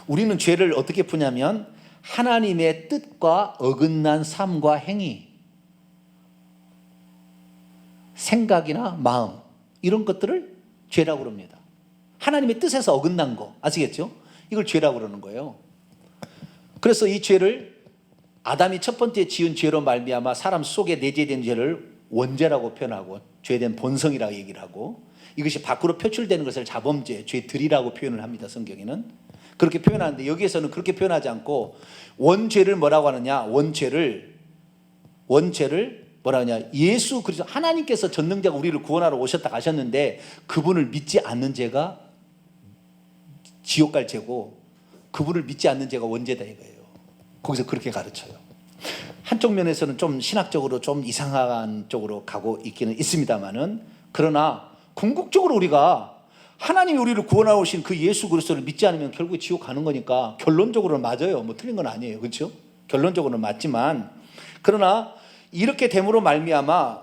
우리는 죄를 어떻게 푸냐면 하나님의 뜻과 어긋난 삶과 행위, 생각이나 마음 이런 것들을 죄라고 그럽니다. 하나님의 뜻에서 어긋난 거 아시겠죠? 이걸 죄라고 그러는 거예요. 그래서 이 죄를 아담이 첫 번째 지은 죄로 말미암아 사람 속에 내재된 죄를 원죄라고 표현하고 죄된 본성이라고 얘기를 하고, 이것이 밖으로 표출되는 것을 자범죄, 죄들이라고 표현을 합니다. 성경에는 그렇게 표현하는데 여기에서는 그렇게 표현하지 않고 원죄를 뭐라고 하느냐, 원죄를 뭐라 하냐, 예수 그리스도 하나님께서 전능자가 우리를 구원하러 오셨다 가셨는데 그분을 믿지 않는 죄가 지옥 갈 죄고 그분을 믿지 않는 죄가 원죄다 이거예요. 거기서 그렇게 가르쳐요. 한쪽 면에서는 좀 신학적으로 좀 이상한 쪽으로 가고 있기는 있습니다만은, 그러나 궁극적으로 우리가 하나님이 우리를 구원하러 오신 그 예수 그리스도를 믿지 않으면 결국 지옥 가는 거니까 결론적으로는 맞아요. 틀린 건 아니에요. 그렇죠? 결론적으로는 맞지만, 그러나 이렇게 됨으로 말미암아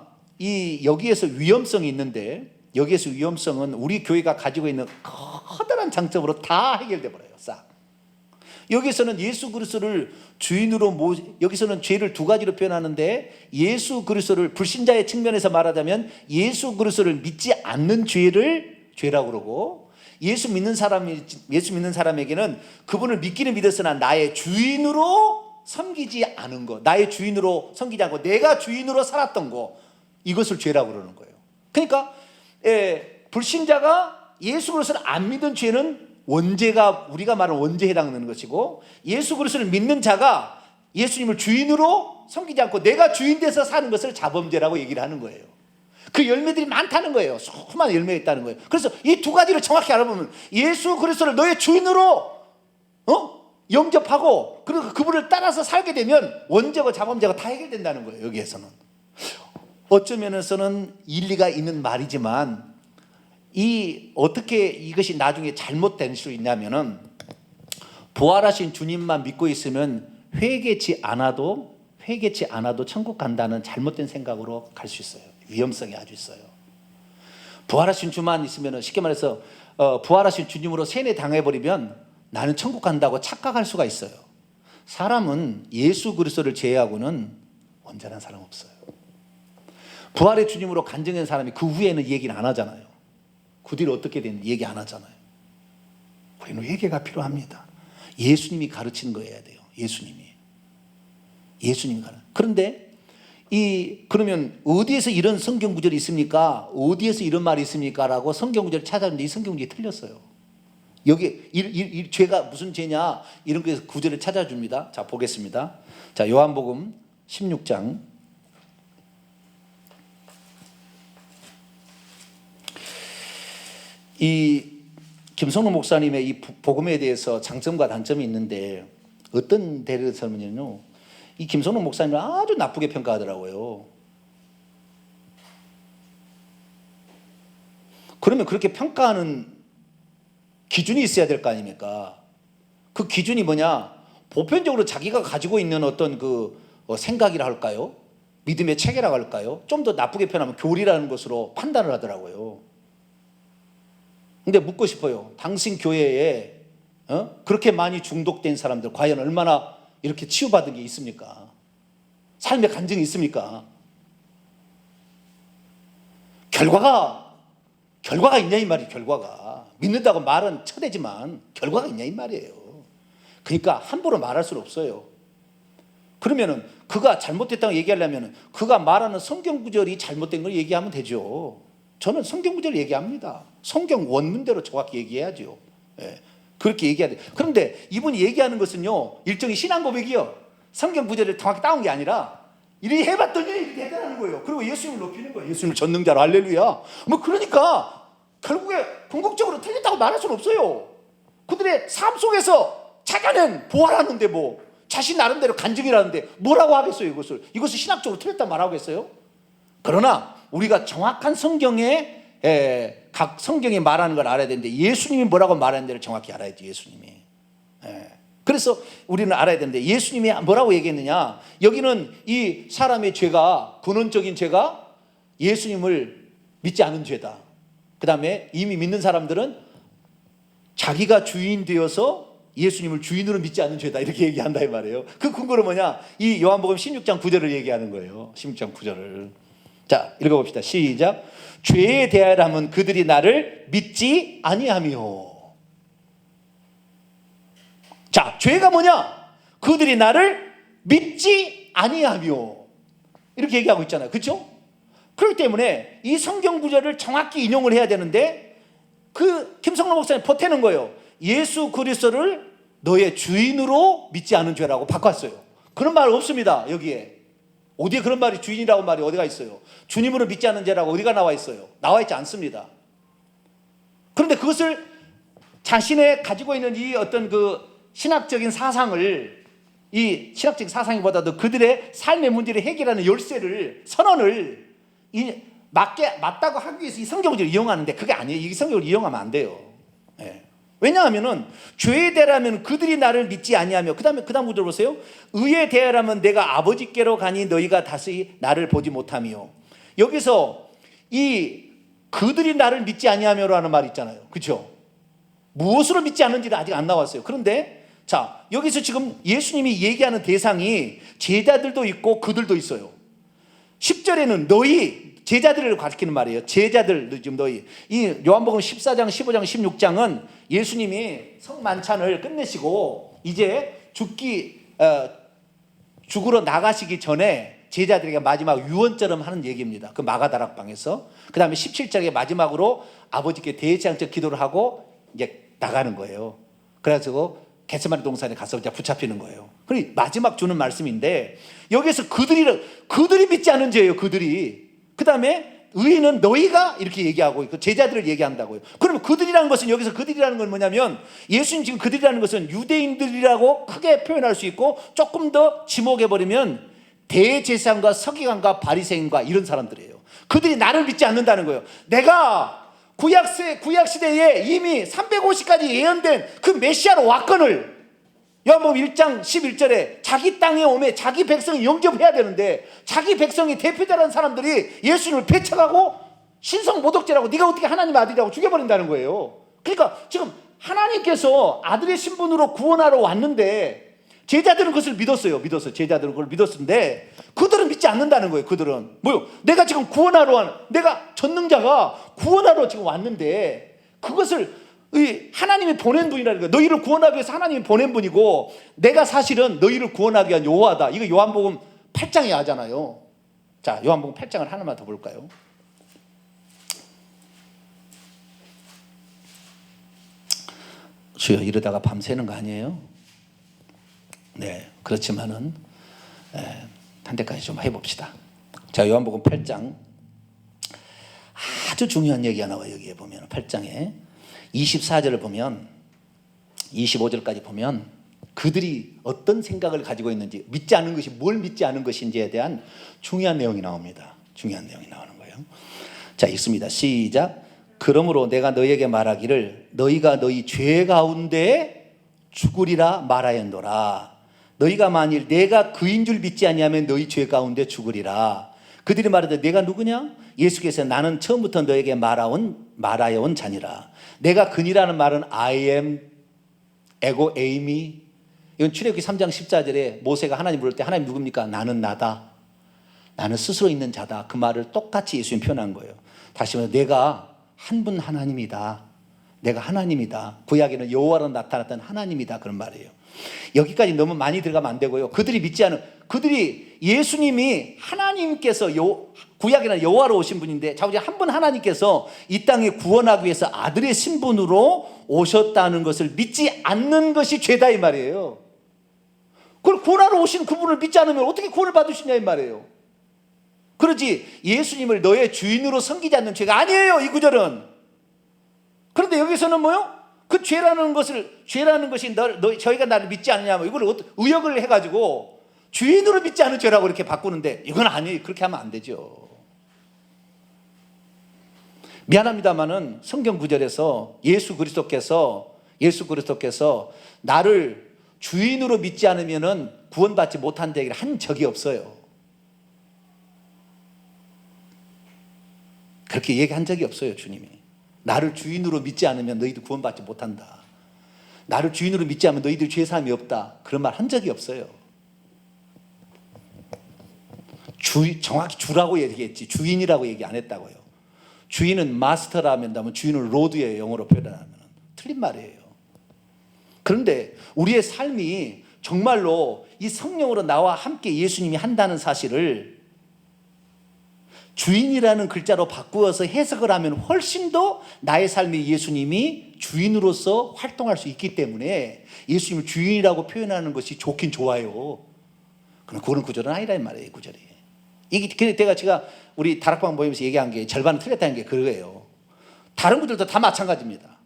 여기에서 위험성이 있는데, 여기에서 위험성은 우리 교회가 가지고 있는 커다란 장점으로 다 해결돼 버려요. 싹. 여기서는 예수 그리스도를 주인으로 여기서는 죄를 두 가지로 표현하는데, 예수 그리스도를 불신자의 측면에서 말하자면 예수 그리스도를 믿지 않는 죄를 죄라고 그러고, 예수 믿는 사람에게는 그분을 믿기는 믿었으나 나의 주인으로 섬기지 않은 것, 나의 주인으로 섬기지 않고 내가 주인으로 살았던 것, 이것을 죄라고 그러는 거예요. 그러니까 불신자가 예수 그리스도를 안 믿은 죄는 원죄가, 우리가 말하는 원죄에 해당하는 것이고, 예수 그리스도를 믿는 자가 예수님을 주인으로 섬기지 않고 내가 주인 돼서 사는 것을 자범죄라고 얘기를 하는 거예요. 그 열매들이 많다는 거예요. 수많은 열매가 있다는 거예요. 그래서 이 두 가지를 정확히 알아보면 예수 그리스도를 너의 주인으로 영접하고 그리고 그분을 따라서 살게 되면 원죄와 자범죄가 다 해결된다는 거예요. 여기에서는 어쩌 면에서는 일리가 있는 말이지만, 어떻게 이것이 나중에 잘못될 수 있냐면은, 부활하신 주님만 믿고 있으면 회개치 않아도 천국 간다는 잘못된 생각으로 갈 수 있어요. 위험성이 아주 있어요. 부활하신 주만 있으면, 쉽게 말해서 부활하신 주님으로 세뇌 당해버리면 나는 천국 간다고 착각할 수가 있어요. 사람은 예수 그리스도를 제외하고는 온전한 사람 없어요. 부활의 주님으로 간증한 사람이 그 후에는 얘기를 안 하잖아요. 그 뒤로 어떻게 됐는지 얘기 안 하잖아요. 우리는 회개가 필요합니다. 예수님이 가르치는 거여야 돼요. 예수님이 가르치는. 그런데 그러면 어디에서 이런 성경 구절이 있습니까? 어디에서 이런 말이 있습니까? 라고 성경 구절을 찾았는데 이 성경 구절이 틀렸어요. 여기 이 죄가 무슨 죄냐 이런 거에서 구절을 찾아줍니다. 자, 보겠습니다. 자, 요한복음 16장 이 김성로 목사님의 이 복음에 대해서 장점과 단점이 있는데 어떤 대를 설명은요, 이 김성로 목사님을 아주 나쁘게 평가하더라고요. 그러면 그렇게 평가하는 기준이 있어야 될 거 아닙니까? 그 기준이 뭐냐? 보편적으로 자기가 가지고 있는 어떤 생각이라 할까요? 믿음의 체계라고 할까요? 좀 더 나쁘게 표현하면 교리라는 것으로 판단을 하더라고요. 근데 묻고 싶어요. 당신 교회에 그렇게 많이 중독된 사람들 과연 얼마나 이렇게 치유받은 게 있습니까? 삶의 간증이 있습니까? 결과가 있냐 이 말이에요. 결과가 믿는다고 말은 쳐대지만 결과가 있냐 이 말이에요. 그러니까 함부로 말할 수는 없어요. 그러면은 그가 잘못됐다고 얘기하려면 그가 말하는 성경 구절이 잘못된 걸 얘기하면 되죠. 저는 성경 구절을 얘기합니다. 성경 원문대로 정확히 얘기해야죠. 예, 그렇게 얘기해야 돼요. 그런데 이분이 얘기하는 것은요, 일종의 신앙 고백이요, 성경 구절을 정확히 따온 게 아니라 이렇게 해봤더니 이렇게 대단한 거예요. 그리고 예수님을 높이는 거예요. 예수님을 전능자로 할렐루야. 그러니까 결국에 궁극적으로 틀렸다고 말할 수는 없어요. 그들의 삶 속에서 찾아낸 부활하는데 자신 나름대로 간증이라는데 뭐라고 하겠어요? 이것을 신학적으로 틀렸다 말하겠어요? 그러나 우리가 정확한 각 성경이 말하는 걸 알아야 되는데 예수님이 뭐라고 말하는지를 정확히 알아야지. 예수님이. 그래서 우리는 알아야 되는데 예수님이 뭐라고 얘기했느냐, 여기는 이 사람의 죄가, 근원적인 죄가 예수님을 믿지 않은 죄다. 그 다음에 이미 믿는 사람들은 자기가 주인 되어서 예수님을 주인으로 믿지 않는 죄다, 이렇게 얘기한다 이 말이에요. 그 근거는 뭐냐, 이 요한복음 16장 9절을 얘기하는 거예요. 16장 9절을. 자, 읽어봅시다. 시작. 죄에 대하여라면 그들이 나를 믿지 아니하며. 자, 죄가 뭐냐? 그들이 나를 믿지 아니하며, 이렇게 얘기하고 있잖아요. 그렇죠? 그렇기 때문에 이 성경 구절을 정확히 인용을 해야 되는데 김성로 목사님 보태는 거예요. 예수 그리스도를 너의 주인으로 믿지 않은 죄라고 바꿨어요. 그런 말 없습니다. 여기에 어디에 그런 말이, 주인이라고 말이 어디가 있어요? 주님으로 믿지 않는 죄라고 어디가 나와 있어요? 나와 있지 않습니다. 그런데 그것을 자신의 가지고 있는 이 어떤 신학적인 사상을, 이 신학적인 사상보다도 그들의 삶의 문제를 해결하는 열쇠를, 선언을 맞다고 하기 위해서 이 성경을 이용하는데 그게 아니에요. 이 성경을 이용하면 안 돼요. 예. 왜냐하면은 죄에 대하여라면 그들이 나를 믿지 아니하며, 그 다음 구절 보세요. 의에 대하여라면 내가 아버지께로 가니 너희가 다시 나를 보지 못하며. 여기서 이 그들이 나를 믿지 아니하며라는 말이 있잖아요. 그렇죠? 무엇으로 믿지 않는지는 아직 안 나왔어요. 그런데 자, 여기서 지금 예수님이 얘기하는 대상이 제자들도 있고 그들도 있어요. 10절에는 너희, 제자들을 가리키는 말이에요. 제자들, 지금 너희. 이 요한복음 14장, 15장, 16장은 예수님이 성만찬을 끝내시고 이제 죽으러 나가시기 전에 제자들에게 마지막 유언처럼 하는 얘기입니다. 그 마가다락방에서. 그 다음에 17장에 마지막으로 아버지께 대제사장적 기도를 하고 이제 나가는 거예요. 그래가지고 겟세마네 동산에 가서 이제 붙잡히는 거예요. 그리고 마지막 주는 말씀인데 여기서 그들이 믿지 않은 죄예요. 그들이. 그 다음에 의인은 너희가 이렇게 얘기하고 그 제자들을 얘기한다고요. 그러면 그들이라는 것은, 여기서 그들이라는 건 뭐냐면 예수님 지금 그들이라는 것은 유대인들이라고 크게 표현할 수 있고 조금 더 지목해버리면 대제사장과 서기관과 바리새인과 이런 사람들이에요. 그들이 나를 믿지 않는다는 거예요. 내가 구약시대에 이미 350까지 예언된 그 메시아로 왔건을 요한복음 1장 11절에 자기 땅에 오매 자기 백성이 영접해야 되는데 자기 백성이 대표자라는 사람들이 예수님을 배척하고 신성모독죄라고 네가 어떻게 하나님의 아들이라고 죽여버린다는 거예요. 그러니까 지금 하나님께서 아들의 신분으로 구원하러 왔는데 제자들은 그것을 믿었어요. 제자들은 그걸 믿었는데 그들은 믿지 않는다는 거예요. 그들은 뭐요? 내가 지금 내가 전능자가 구원하러 지금 왔는데 그것을 하나님이 보낸 분이라는 거예요. 너희를 구원하기 위해서 하나님이 보낸 분이고 내가 사실은 너희를 구원하기 위한 여호와다. 이거 요한복음 8장에 하잖아요. 자, 요한복음 8장을 하나만 더 볼까요? 주여, 이러다가 밤새는 거 아니에요? 네, 그렇지만은 한 대까지 좀 해봅시다. 자, 요한복음 8장 아주 중요한 얘기가 나와요. 여기에 보면 8장에 24절을 보면 25절까지 보면 그들이 어떤 생각을 가지고 있는지, 믿지 않은 것이 뭘 믿지 않은 것인지에 대한 중요한 내용이 나옵니다. 중요한 내용이 나오는 거예요. 자, 읽습니다. 시작. 그러므로 내가 너희에게 말하기를 너희가 너희 죄 가운데 죽으리라 말하였노라. 너희가 만일 내가 그인 줄 믿지 아니하면 너희 죄 가운데 죽으리라. 그들이 말하되 내가 누구냐? 예수께서 나는 처음부터 너에게 말하여온 자니라. 내가 그니라는 말은 I am, 에고 에이미. 이건 출애굽기 3장 14절에 모세가 하나님 부를 때 하나님 누굽니까? 나는 나다. 나는 스스로 있는 자다. 그 말을 똑같이 예수님 표현한 거예요. 다시 말해 내가 한 분 하나님이다. 내가 하나님이다. 구약에는 여호와로 나타났던 하나님이다. 그런 말이에요. 여기까지 너무 많이 들어가면 안 되고요. 그들이 예수님이 하나님께서 구약에는 여호와로 오신 분인데 자우지 한 분 하나님께서 이 땅에 구원하기 위해서 아들의 신분으로 오셨다는 것을 믿지 않는 것이 죄다 이 말이에요. 그걸 구원하러 오신 그분을 믿지 않으면 어떻게 구원을 받으시냐 이 말이에요. 그러지 예수님을 너의 주인으로 섬기지 않는 죄가 아니에요. 이 구절은. 그런데 여기서는 뭐요? 그 죄라는 것이 저희가 나를 믿지 않느냐 이걸 의역을 해가지고 주인으로 믿지 않은 죄라고 이렇게 바꾸는데 이건 아니에요. 그렇게 하면 안 되죠. 미안합니다만은 성경 구절에서 예수 그리스도께서 나를 주인으로 믿지 않으면은 구원받지 못한다 얘기를 한 적이 없어요. 그렇게 얘기한 적이 없어요. 주님이 나를 주인으로 믿지 않으면 너희들 구원받지 못한다. 나를 주인으로 믿지 않으면 너희들 죄사함이 없다. 그런 말 한 적이 없어요. 정확히 주라고 얘기했지 주인이라고 얘기 안 했다고요. 주인은 마스터라면 주인은 로드예요. 영어로 표현하면 틀린 말이에요. 그런데 우리의 삶이 정말로 이 성령으로 나와 함께 예수님이 한다는 사실을 주인이라는 글자로 바꾸어서 해석을 하면 훨씬 더 나의 삶에 예수님이 주인으로서 활동할 수 있기 때문에 예수님을 주인이라고 표현하는 것이 좋긴 좋아요. 그러나 그런 구절은 아니라 말이에요. 구절이. 이게 제가 우리 다락방 모임에서 얘기한 게 절반은 틀렸다는 게 그거예요. 다른 구절도 다 마찬가지입니다.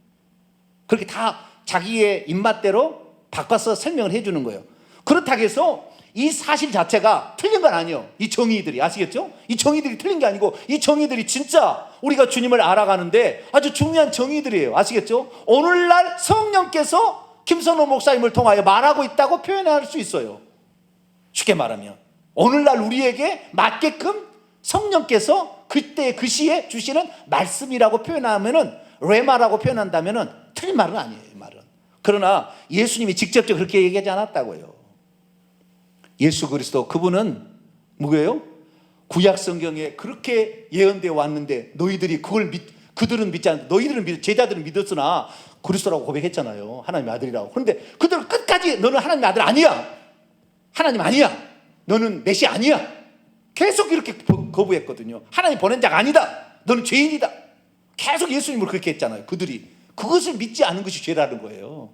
그렇게 다 자기의 입맛대로 바꿔서 설명을 해주는 거예요. 그렇다고 해서 이 사실 자체가 틀린 건 아니에요. 이 정의들이 아시겠죠? 이 정의들이 틀린 게 아니고 이 정의들이 진짜 우리가 주님을 알아가는데 아주 중요한 정의들이에요. 아시겠죠? 오늘날 성령께서 김선호 목사님을 통하여 말하고 있다고 표현할 수 있어요. 쉽게 말하면 오늘날 우리에게 맞게끔 성령께서 그때 그 시에 주시는 말씀이라고 표현하면은 레마라고 표현한다면은 틀린 말은 아니에요. 이 말은. 그러나 예수님이 직접적으로 그렇게 얘기하지 않았다고요. 예수 그리스도 그분은 뭐예요? 구약 성경에 그렇게 예언되어 왔는데 너희들이 그들은 믿지 않는데 너희들은 제자들은 믿었으나 그리스도라고 고백했잖아요. 하나님의 아들이라고. 그런데 그들은 끝까지 너는 하나님의 아들 아니야. 하나님 아니야. 너는 메시 아니야. 계속 이렇게 거부했거든요. 하나님 보낸 자가 아니다. 너는 죄인이다. 계속 예수님을 그렇게 했잖아요. 그들이 그것을 믿지 않은 것이 죄라는 거예요.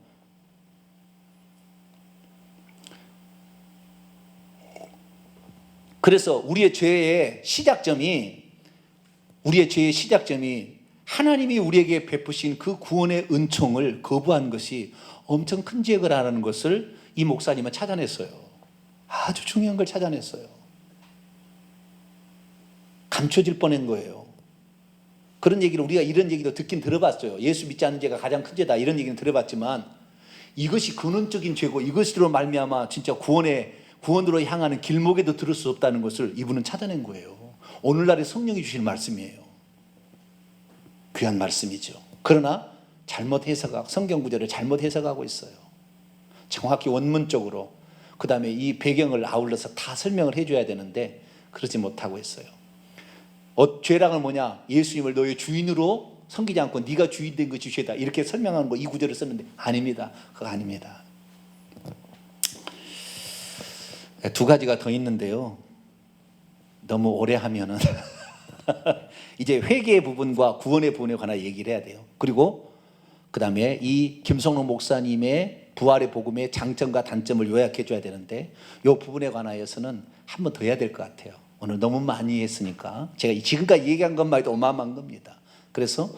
그래서 우리의 죄의 시작점이 하나님이 우리에게 베푸신 그 구원의 은총을 거부한 것이 엄청 큰 죄라는 것을 이 목사님은 찾아냈어요. 아주 중요한 걸 찾아냈어요. 감춰질 뻔한 거예요. 그런 얘기를 우리가 이런 얘기도 듣긴 들어봤어요. 예수 믿지 않는 죄가 가장 큰 죄다 이런 얘기는 들어봤지만 이것이 근원적인 죄고 이것으로 말미암아 진짜 구원으로 향하는 길목에도 들을 수 없다는 것을 이분은 찾아낸 거예요. 오늘날의 성령이 주시는 말씀이에요. 귀한 말씀이죠. 그러나 성경 구절을 잘못 해석하고 있어요. 정확히 원문적으로 그 다음에 이 배경을 아울러서 다 설명을 해줘야 되는데 그러지 못하고 있어요. 죄랑은 뭐냐? 예수님을 너의 주인으로 섬기지 않고 네가 주인 된 것이 죄다, 이렇게 설명하는 거, 이 구절을 썼는데 아닙니다. 그거 아닙니다. 두 가지가 더 있는데요, 너무 오래 하면은 이제 회개의 부분과 구원의 부분에 관한 얘기를 해야 돼요. 그리고 그 다음에 이 김성록 목사님의 부활의 복음의 장점과 단점을 요약해 줘야 되는데, 이 부분에 관하여서는 한 번 더 해야 될 것 같아요. 오늘 너무 많이 했으니까 제가 지금까지 얘기한 것만 해도 어마어마한 겁니다. 그래서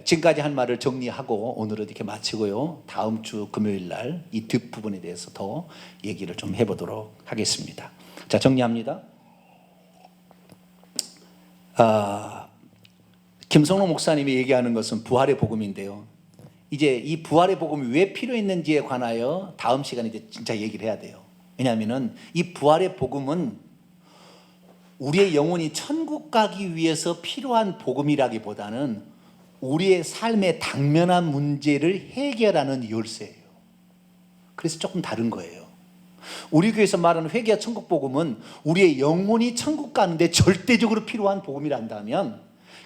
지금까지 한 말을 정리하고 오늘은 이렇게 마치고요, 다음 주 금요일 날 이 뒷부분에 대해서 더 얘기를 좀 해보도록 하겠습니다. 자, 정리합니다. 김성록 목사님이 얘기하는 것은 부활의 복음인데요, 이제 이 부활의 복음이 왜 필요했는지에 관하여 다음 시간에 이제 진짜 얘기를 해야 돼요. 왜냐하면은 이 부활의 복음은 우리의 영혼이 천국 가기 위해서 필요한 복음이라기보다는 우리의 삶의 당면한 문제를 해결하는 열쇠예요. 그래서 조금 다른 거예요. 우리 교회에서 말하는 회개와 천국 복음은 우리의 영혼이 천국 가는데 절대적으로 필요한 복음이라 한다면,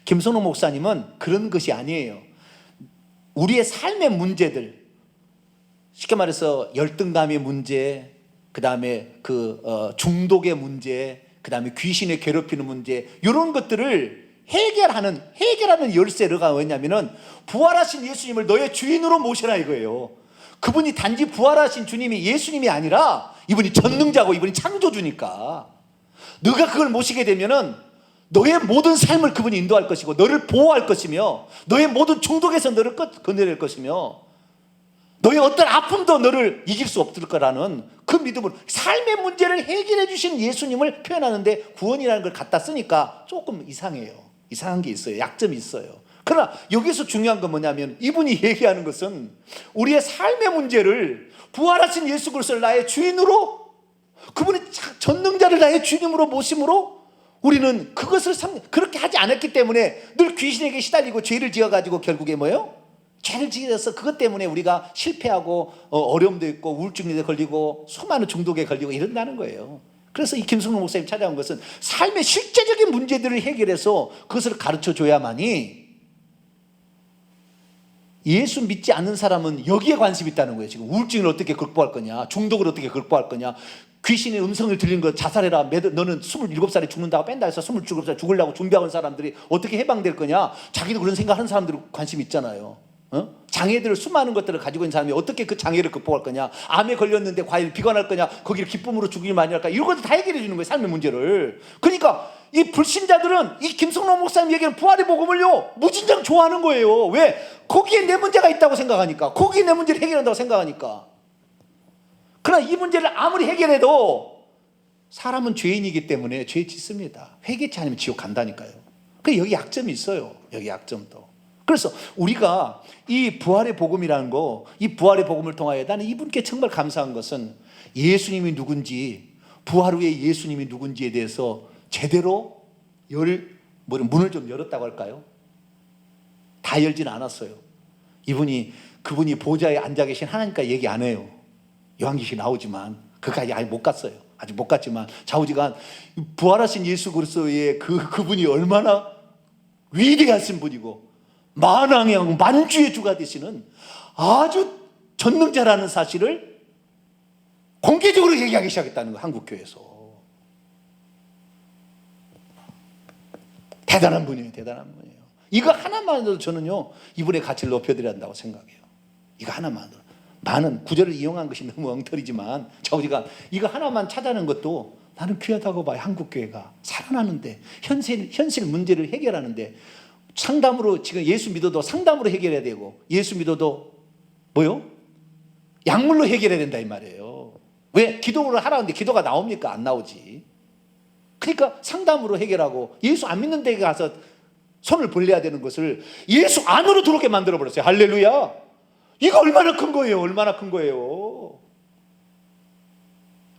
김선호 목사님은 그런 것이 아니에요. 우리의 삶의 문제들, 쉽게 말해서 열등감의 문제, 그 다음에 중독의 문제, 그 다음에 귀신에 괴롭히는 문제, 이런 것들을 해결하는 열쇠가 뭐냐면은 부활하신 예수님을 너의 주인으로 모셔라 이거예요. 그분이 단지 부활하신 주님이 예수님이 아니라 이분이 전능자고 이분이 창조주니까, 너가 그걸 모시게 되면은 너의 모든 삶을 그분이 인도할 것이고 너를 보호할 것이며 너의 모든 중독에서 너를 건져낼 것이며 너의 어떤 아픔도 너를 이길 수 없을 거라는 그 믿음으로 삶의 문제를 해결해 주신 예수님을 표현하는데 구원이라는 걸 갖다 쓰니까 조금 이상해요. 이상한 게 있어요. 약점이 있어요. 그러나 여기서 중요한 건 뭐냐면, 이분이 얘기하는 것은 우리의 삶의 문제를 부활하신 예수 그리스도를 나의 주인으로, 그분이 전능자를 나의 주님으로 모심으로 우리는 그것을 그렇게 하지 않았기 때문에 늘 귀신에게 시달리고 죄를 지어가지고 결국에 뭐예요? 죄를 지어서 그것 때문에 우리가 실패하고 어려움도 있고 우울증에 걸리고 수많은 중독에 걸리고 이런다는 거예요. 그래서 이 김성록 목사님 찾아온 것은 삶의 실제적인 문제들을 해결해서 그것을 가르쳐 줘야만이, 예수 믿지 않는 사람은 여기에 관심이 있다는 거예요. 지금 우울증을 어떻게 극복할 거냐, 중독을 어떻게 극복할 거냐, 귀신의 음성을 들리는 거 자살해라, 너는 27살에 죽는다고 뺀다 해서 27살 죽으려고 준비하는 사람들이 어떻게 해방될 거냐, 자기도 그런 생각하는 사람들이 관심이 있잖아요. 장애들, 수많은 것들을 가지고 있는 사람이 어떻게 그 장애를 극복할 거냐, 암에 걸렸는데 과연 비관할 거냐, 거기를 기쁨으로 죽이기 많이 할까, 이런 것들 다 해결해 주는 거예요, 삶의 문제를. 그러니까 이 불신자들은 이 김성록 목사님 얘기하는 부활의 복음을요 무진장 좋아하는 거예요. 왜? 거기에 내 문제가 있다고 생각하니까, 거기에 내 문제를 해결한다고 생각하니까. 그러나 이 문제를 아무리 해결해도 사람은 죄인이기 때문에 죄 짓습니다. 회개치 않으면 지옥 간다니까요. 그러니까 여기 약점이 있어요. 여기 약점도. 그래서 우리가 이 부활의 복음이라는 거, 이 부활의 복음을 통하여 나는 이분께 정말 감사한 것은 예수님이 누군지, 부활 후에 예수님이 누군지에 대해서 제대로 문을 좀 열었다고 할까요? 다 열지는 않았어요. 그분이 보좌에 앉아 계신 하나님과 얘기 안 해요. 요한계시 나오지만 그까지 아직 못 갔어요. 아직 못 갔지만 좌우지간 부활하신 예수 그리스도의 그분이 얼마나 위대하신 분이고 만왕의 만주의 주가 되시는 아주 전능자라는 사실을 공개적으로 얘기하기 시작했다는 거예요. 한국교회에서. 대단한 분이에요. 대단한 분이에요. 이거 하나만으로도 저는요 이분의 가치를 높여드려야 한다고 생각해요. 이거 하나만으로. 많은 구절을 이용한 것이 너무 엉터리지만 좌우지간 이거 하나만 찾아낸 것도 나는 귀하다고 봐요. 한국교회가 살아나는데, 현실 문제를 해결하는데, 상담으로, 지금 예수 믿어도 상담으로 해결해야 되고, 예수 믿어도 뭐요? 약물로 해결해야 된다 이 말이에요. 왜? 기도를 하라는데 기도가 나옵니까? 안 나오지. 그러니까 상담으로 해결하고, 예수 안 믿는 데 가서 손을 벌려야 되는 것을 예수 안으로 들어오게 만들어버렸어요. 할렐루야. 이거 얼마나 큰 거예요. 얼마나 큰 거예요.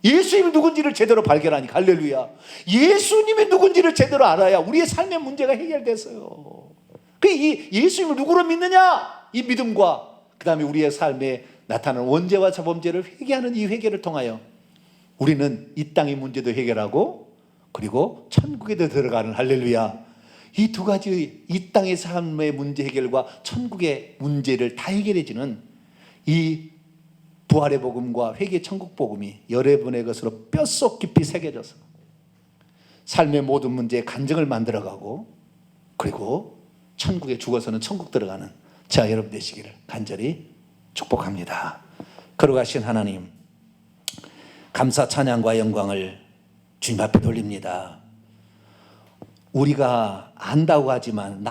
예수님이 누군지를 제대로 발견하니까, 할렐루야. 예수님이 누군지를 제대로 알아야 우리의 삶의 문제가 해결됐어요. 이 예수님을 누구로 믿느냐, 이 믿음과 그 다음에 우리의 삶에 나타나는 원죄와 자범죄를 회개하는 이 회개를 통하여 우리는 이 땅의 문제도 해결하고 그리고 천국에도 들어가는 할렐루야. 이 두 가지 이 땅의 삶의 문제 해결과 천국의 문제를 다 해결해 주는 이 부활의 복음과 회개 천국 복음이 여러분의 것으로 뼛속 깊이 새겨져서 삶의 모든 문제에 간증을 만들어가고 그리고 천국에 죽어서는 천국 들어가는 자 여러분 되시기를 간절히 축복합니다. 거룩하신 하나님, 감사 찬양과 영광을 주님 앞에 돌립니다. 우리가 안다고 하지만